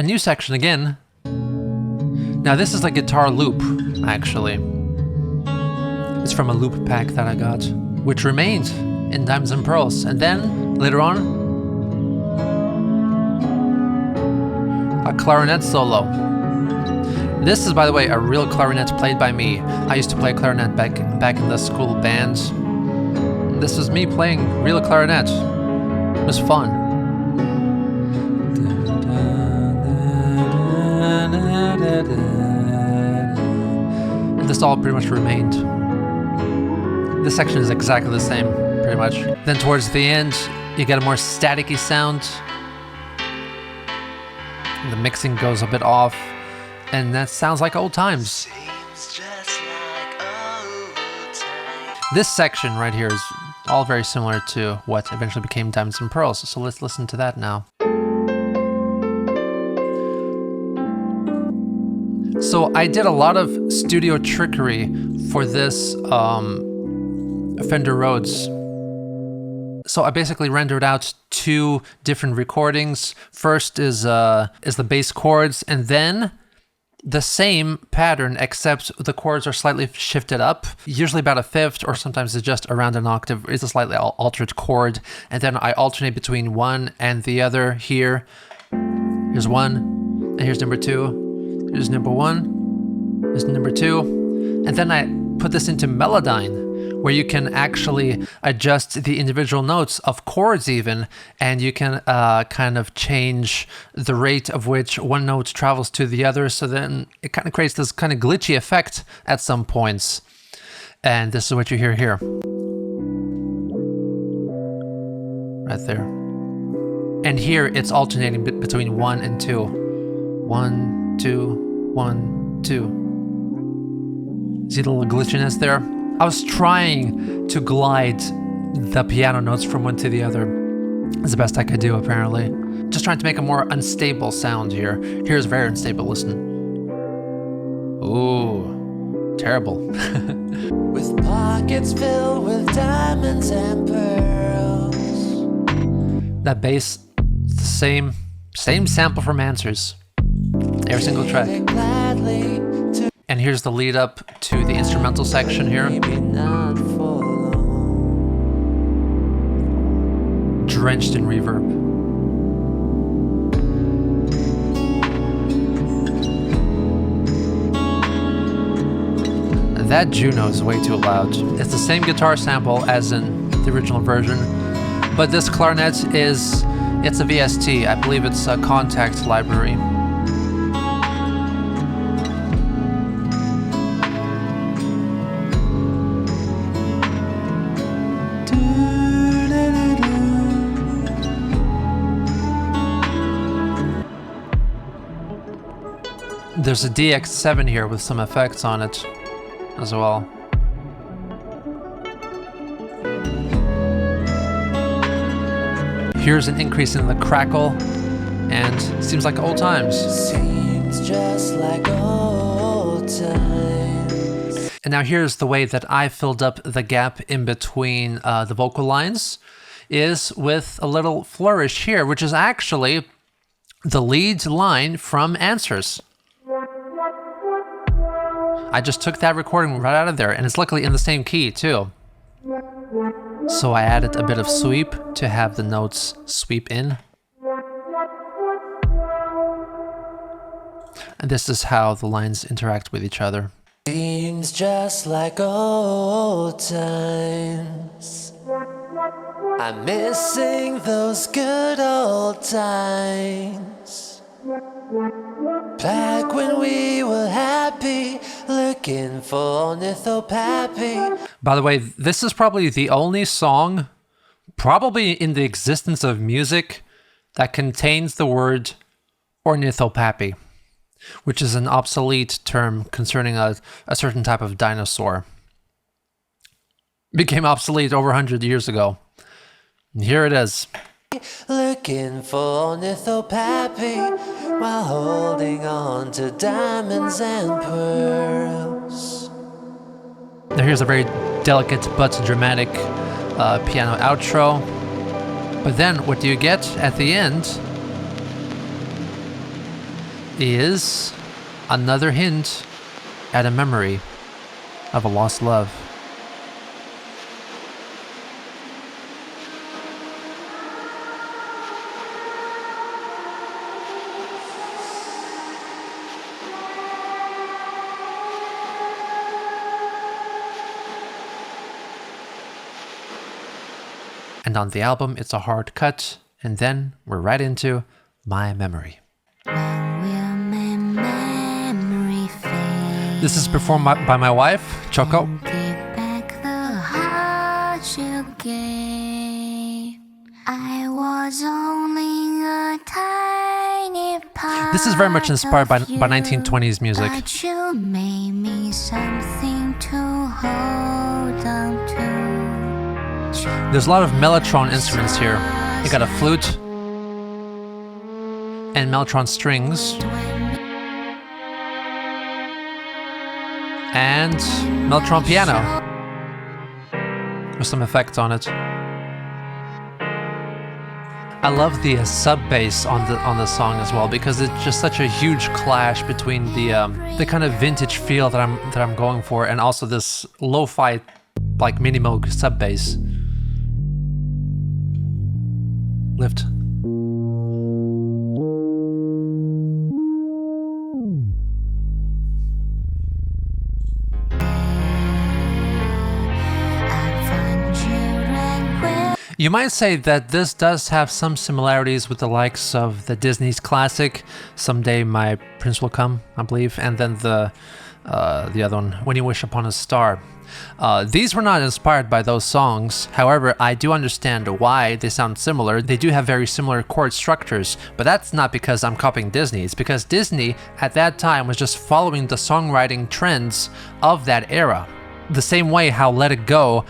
new section again. Now this is the guitar loop, actually. It's from a loop pack that I got, which remained in Diamonds and Pearls. And then, later on, a clarinet solo. This is, by the way, a real clarinet played by me. I used to play clarinet back in the school band. This was me playing real clarinet. It was fun. And this all pretty much remained. This section is exactly the same, pretty much. Then towards the end, you get a more staticky sound. The mixing goes a bit off, and that sounds like old times. This section right here is all very similar to what eventually became Diamonds and Pearls, so let's listen to that now. So I did a lot of studio trickery for this Fender Rhodes. So I basically rendered out 2 different recordings. First is the bass chords, and then the same pattern, except the chords are slightly shifted up, usually about a fifth, or sometimes it's just around an octave. It's a slightly altered chord, and then I alternate between one and the other here. Here's one, and here's number 2. Here's number 1, here's number 2, and then I put this into Melodyne, where you can actually adjust the individual notes of chords even, and you can kind of change the rate of which one note travels to the other, so then it kind of creates this kind of glitchy effect at some points. And this is what you hear here. Right there. And here it's alternating between 1 and 2. 1, 2, 1, 2. See the little glitchiness there? I was trying to glide the piano notes from one to the other. It's the best I could do, apparently. Just trying to make a more unstable sound here. Here's very unstable, listen. Ooh, terrible. With pockets filled with diamonds and pearls. That bass, the same sample from Answers. Every single track. And here's the lead up to the instrumental section here. Drenched in reverb. And that Geno is way too loud. It's the same guitar sample as in the original version, but this clarinet it's a VST. I believe it's a Contact library. There's a DX7 here with some effects on it as well. Here's an increase in the crackle, and seems like old times. Seems just like old times. And now here's the way that I filled up the gap in between the vocal lines, is with a little flourish here, which is actually the lead line from Answers. I just took that recording right out of there, and it's luckily in the same key too. So I added a bit of sweep to have the notes sweep in. And this is how the lines interact with each other. Seems just like old times. I'm missing those good old times. Back when we were happy, looking for ornithopathy. By the way, this is probably the only song, probably in the existence of music, that contains the word ornithopathy, which is an obsolete term concerning a certain type of dinosaur. Became obsolete over 100 years ago. And here it is. Looking for ornithopathy while holding on to diamonds and pearls. Now here's a very delicate but dramatic piano outro. But then what do you get at the end is another hint at a memory of a lost love. And on the album, it's a hard cut, and then we're right into My Memory. This is performed by my wife, Choco. This is very much inspired by 1920s music. There's a lot of mellotron instruments here. You got a flute and mellotron strings and mellotron piano with some effects on it. I love the sub bass on the song as well, because it's just such a huge clash between the kind of vintage feel that I'm going for, and also this lo-fi like mini Moog sub bass. Lift. You might say that this does have some similarities with the likes of the Disney's classic Someday My Prince Will Come, I believe, and then the other one, When You Wish Upon a Star. These were not inspired by those songs. However, I do understand why they sound similar. They do have very similar chord structures, but that's not because I'm copying Disney. It's because Disney at that time was just following the songwriting trends of that era. The same way how Let It Go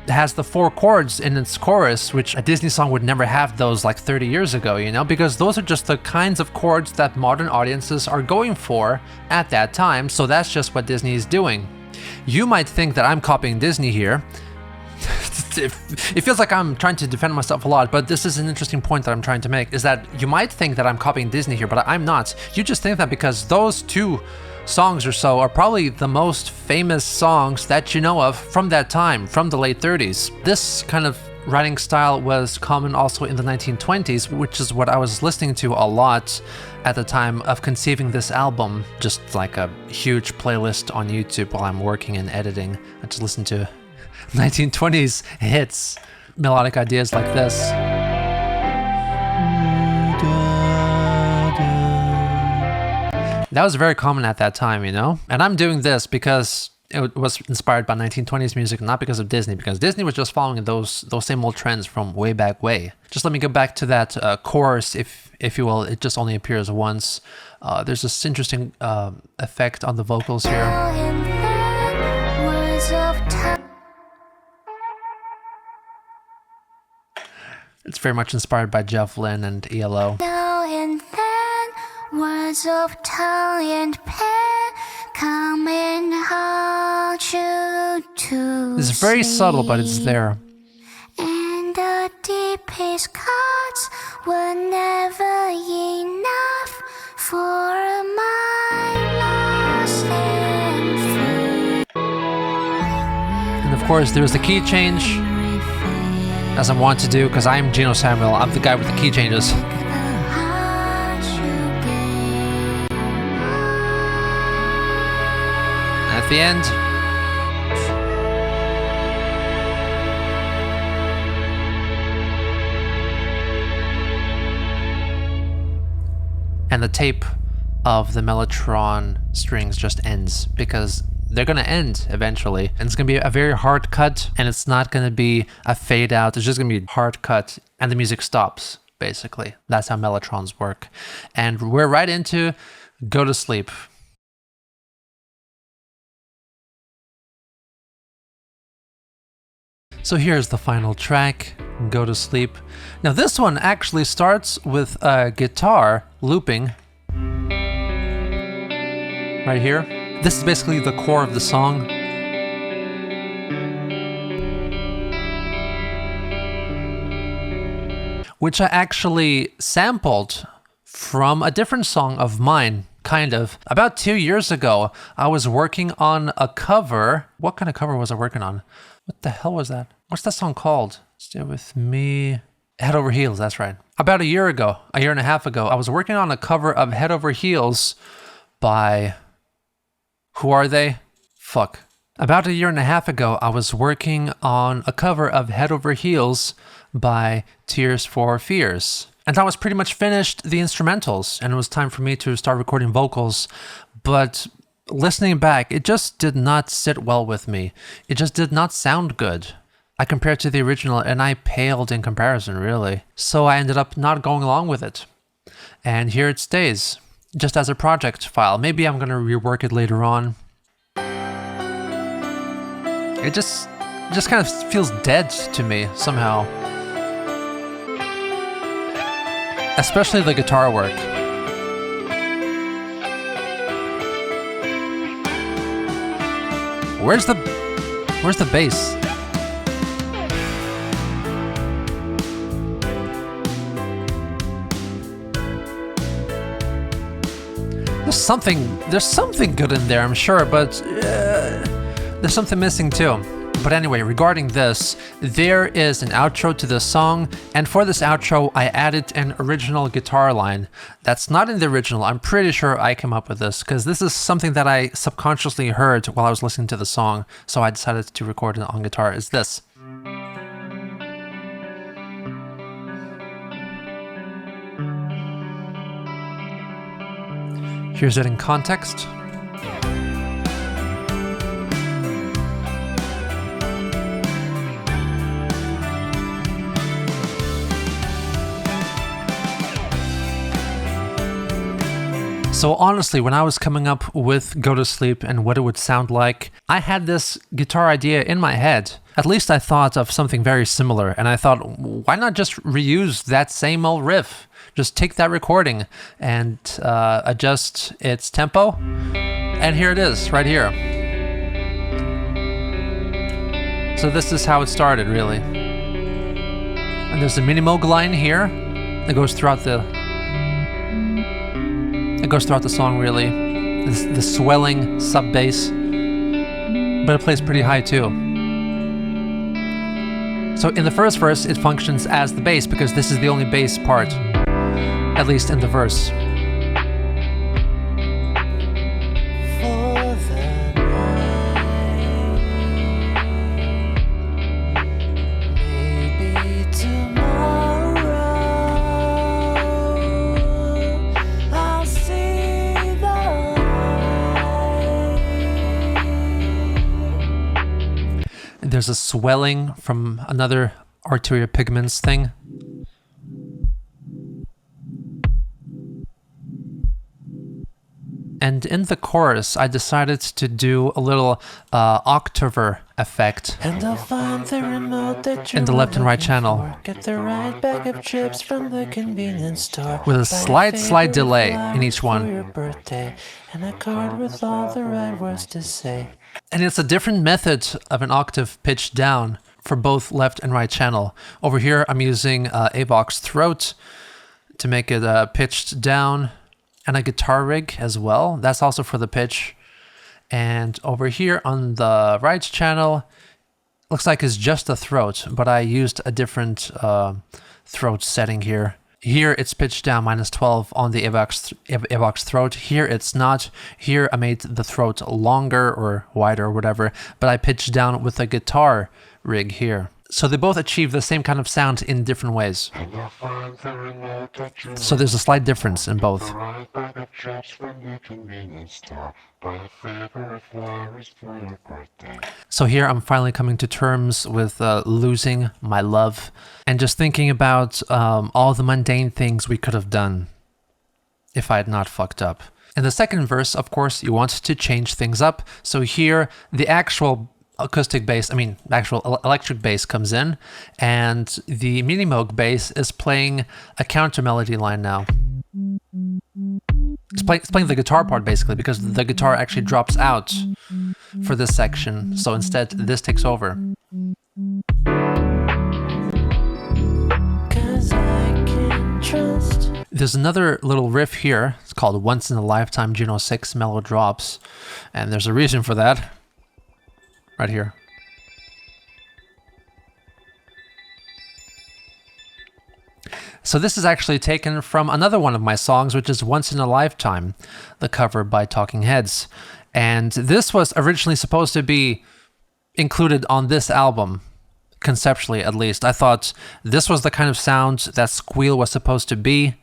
has the 4 chords in its chorus, which a Disney song would never have those like 30 years ago, you know, because those are just the kinds of chords that modern audiences are going for at that time. So that's just what Disney is doing. You might think that I'm copying Disney here. It feels like I'm trying to defend myself a lot, but this is an interesting point that I'm trying to make, is that you might think that I'm copying Disney here, but I'm not. You just think that because those 2 songs or so are probably the most famous songs that you know of from that time, from the late 30s. This kind of writing style was common also in the 1920s, which is what I was listening to a lot at the time of conceiving this album. Just like a huge playlist on YouTube while I'm working and editing. I just listen to 1920s hits, melodic ideas like this. That was very common at that time, you know? And I'm doing this because it was inspired by 1920s music, not because of Disney, because Disney was just following those same old trends from way back way. Just let me go back to that chorus, if you will. It just only appears once. There's this interesting effect on the vocals here. It's very much inspired by Jeff Lynne and ELO. Words of tongue and pen come and haunt you to It's very subtle, but it's there. And the deepest cuts were never enough for a mind lost and free. And of course, there's the key change, as I'm wont to do, because I'm Geno Samuel. I'm the guy with the key changes. At the end, and the tape of the Mellotron strings just ends, because they're gonna end eventually, and it's gonna be a very hard cut, and it's not gonna be a fade out. It's just gonna be a hard cut, and the music stops, basically. That's how Mellotrons work. And we're right into Go to Sleep. So here's the final track, Go to Sleep. Now this one actually starts with a guitar looping right here. This is basically the core of the song. Which I actually sampled from a different song of mine, kind of. About 2 years ago, I was working on a cover. What kind of cover was I working on? What the hell was that? What's that song called? Stay with me. Head Over Heels, that's right. About a year and a half ago, I was working on a cover of Head Over Heels by... Who are they? Fuck. About a year and a half ago, I was working on a cover of Head Over Heels by Tears for Fears. And I was pretty much finished the instrumentals, and it was time for me to start recording vocals. But listening back, it just did not sit well with me. It just did not sound good. I compared to the original, and I paled in comparison, really. So I ended up not going along with it. And here it stays, just as a project file. Maybe I'm gonna rework it later on. It just kind of feels dead to me, somehow. Especially the guitar work. Where's the bass? There's something good in there, I'm sure, but there's something missing too. But anyway, regarding this, there is an outro to this song, and for this outro, I added an original guitar line. That's not in the original. I'm pretty sure I came up with this, because this is something that I subconsciously heard while I was listening to the song, so I decided to record it on guitar. It's this. Here's it in context. So honestly, when I was coming up with Go to Sleep and what it would sound like, I had this guitar idea in my head. At least I thought of something very similar, and I thought, why not just reuse that same old riff? Just take that recording and adjust its tempo. And here it is, right here. So this is how it started, really. And there's a mini Moog line here that goes throughout the song, really. The swelling sub bass, but it plays pretty high too. So in the first verse, it functions as the bass because this is the only bass part, at least in the verse. There's a swelling from another arterial pigments thing. and in the chorus I decided to do a little octaver effect And I'll find the remote that you're in the left and right looking channel for. Get the right bag of chips from the convenience store. with a Buy slight favorite delay in flowers each for one. your birthday, and a card with all the right words to say. And it's a different method of an octave pitch down for both left and right channel. Over here I'm using Avox throat to make it pitched down, and a guitar rig as well. That's also for the pitch. And over here on the right channel, looks like it's just the throat, but I used a different throat setting here. Here it's pitched down -12 on the Avox throat. Here it's not. Here I made the throat longer or wider or whatever, but I pitched down with a guitar rig here. So they both achieve the same kind of sound in different ways. So there's a slight difference in both. So here I'm finally coming to terms with losing my love and just thinking about all the mundane things we could have done if I had not fucked up. In the second verse, of course, you want to change things up. So here the actual acoustic bass, actual electric bass comes in, and the Minimoog bass is playing a counter melody line now. It's playing the guitar part basically, because the guitar actually drops out for this section. So instead, this takes over. 'Cause I can trust. There's another little riff here. It's called Once in a Lifetime Geno 6 Mellow Drops, and there's a reason for that. Right here. So this is actually taken from another one of my songs, which is Once in a Lifetime, the cover by Talking Heads. And this was originally supposed to be included on this album, conceptually at least. I thought this was the kind of sound that Squeal was supposed to be,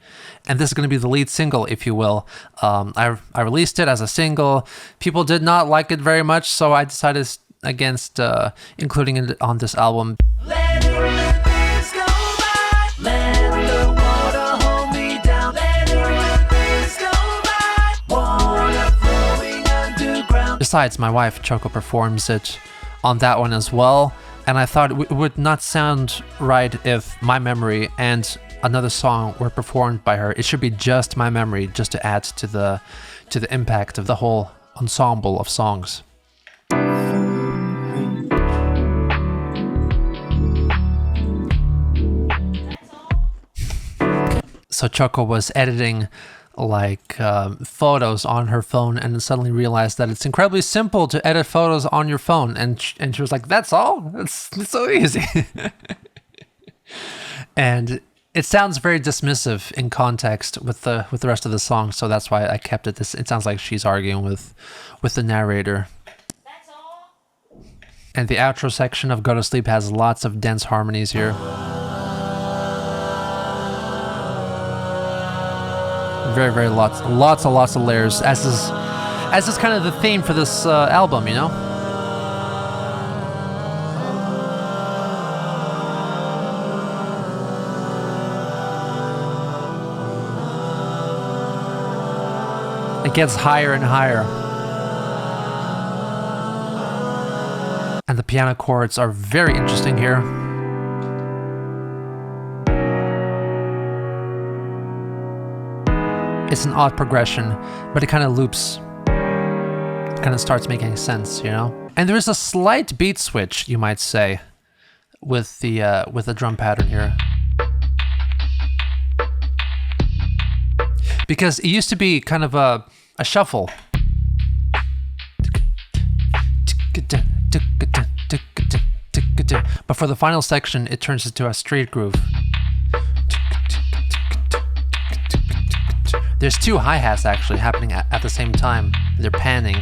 and this is going to be the lead single, if you will. I released it as a single. People did not like it very much, so I decided against including it on this album. Let this go by. Let the water hold me down. Let this go by. Water flowing underground. Besides, my wife Choco performs it on that one as well, and I thought it would not sound right if My Memory and another song were performed by her. It should be just My Memory, just to add to the impact of the whole ensemble of songs. So Choco was editing like photos on her phone and suddenly realized that it's incredibly simple to edit photos on your phone, and she was like, "That's all? It's so easy." And it sounds very dismissive in context with the rest of the song, so that's why I kept it. It sounds like she's arguing with the narrator. That's all. And the outro section of Go to Sleep has lots of dense harmonies here. Very lots of layers, as is kind of the theme for this album, you know. It gets higher and higher, and the piano chords are very interesting here. It's an odd progression, but it kind of loops. It kind of starts making sense, you know? And there is a slight beat switch, you might say, with the drum pattern here. Because it used to be kind of a shuffle. But for the final section, it turns into a straight groove. There's two hi-hats actually happening at the same time. They're panning.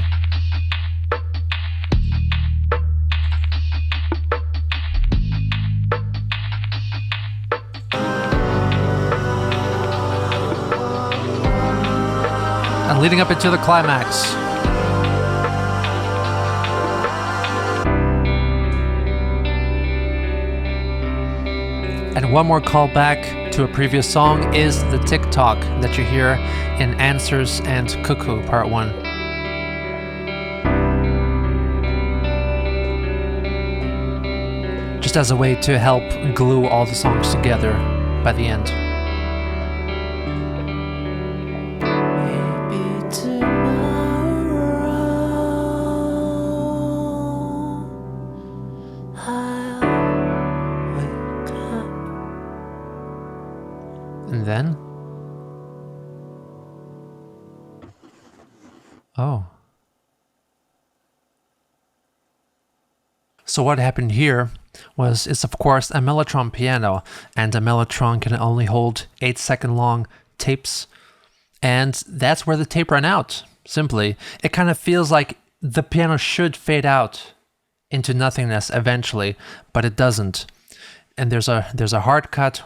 And leading up into the climax. And one more callback to a previous song is the tick-tock that you hear in Answers and Cuckoo Part 1. Just as a way to help glue all the songs together by the end. Maybe tomorrow I'll wake up. And then... oh. So what happened here was, it's of course a Mellotron piano, and a Mellotron can only hold 8-second long tapes, and that's where the tape ran out, simply. It kind of feels like the piano should fade out into nothingness eventually, but it doesn't. And there's a hard cut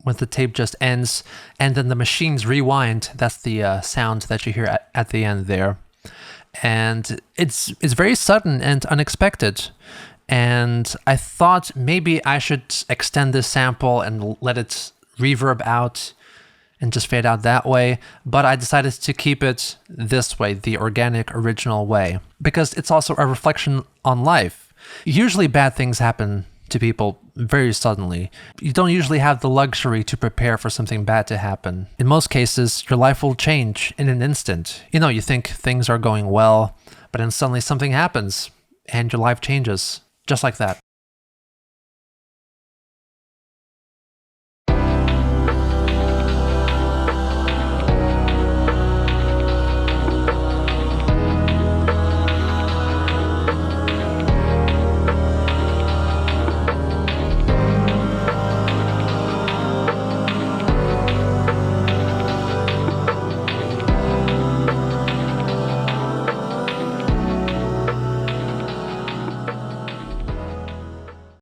when the tape just ends, and then the machines rewind. That's the sound that you hear at the end there. And it's very sudden and unexpected. And I thought maybe I should extend this sample and let it reverb out and just fade out that way, but I decided to keep it this way, the organic, original way, because it's also a reflection on life. Usually bad things happen to people very suddenly. You don't usually have the luxury to prepare for something bad to happen. In most cases, your life will change in an instant. You know, you think things are going well, but then suddenly something happens and your life changes. Just like that.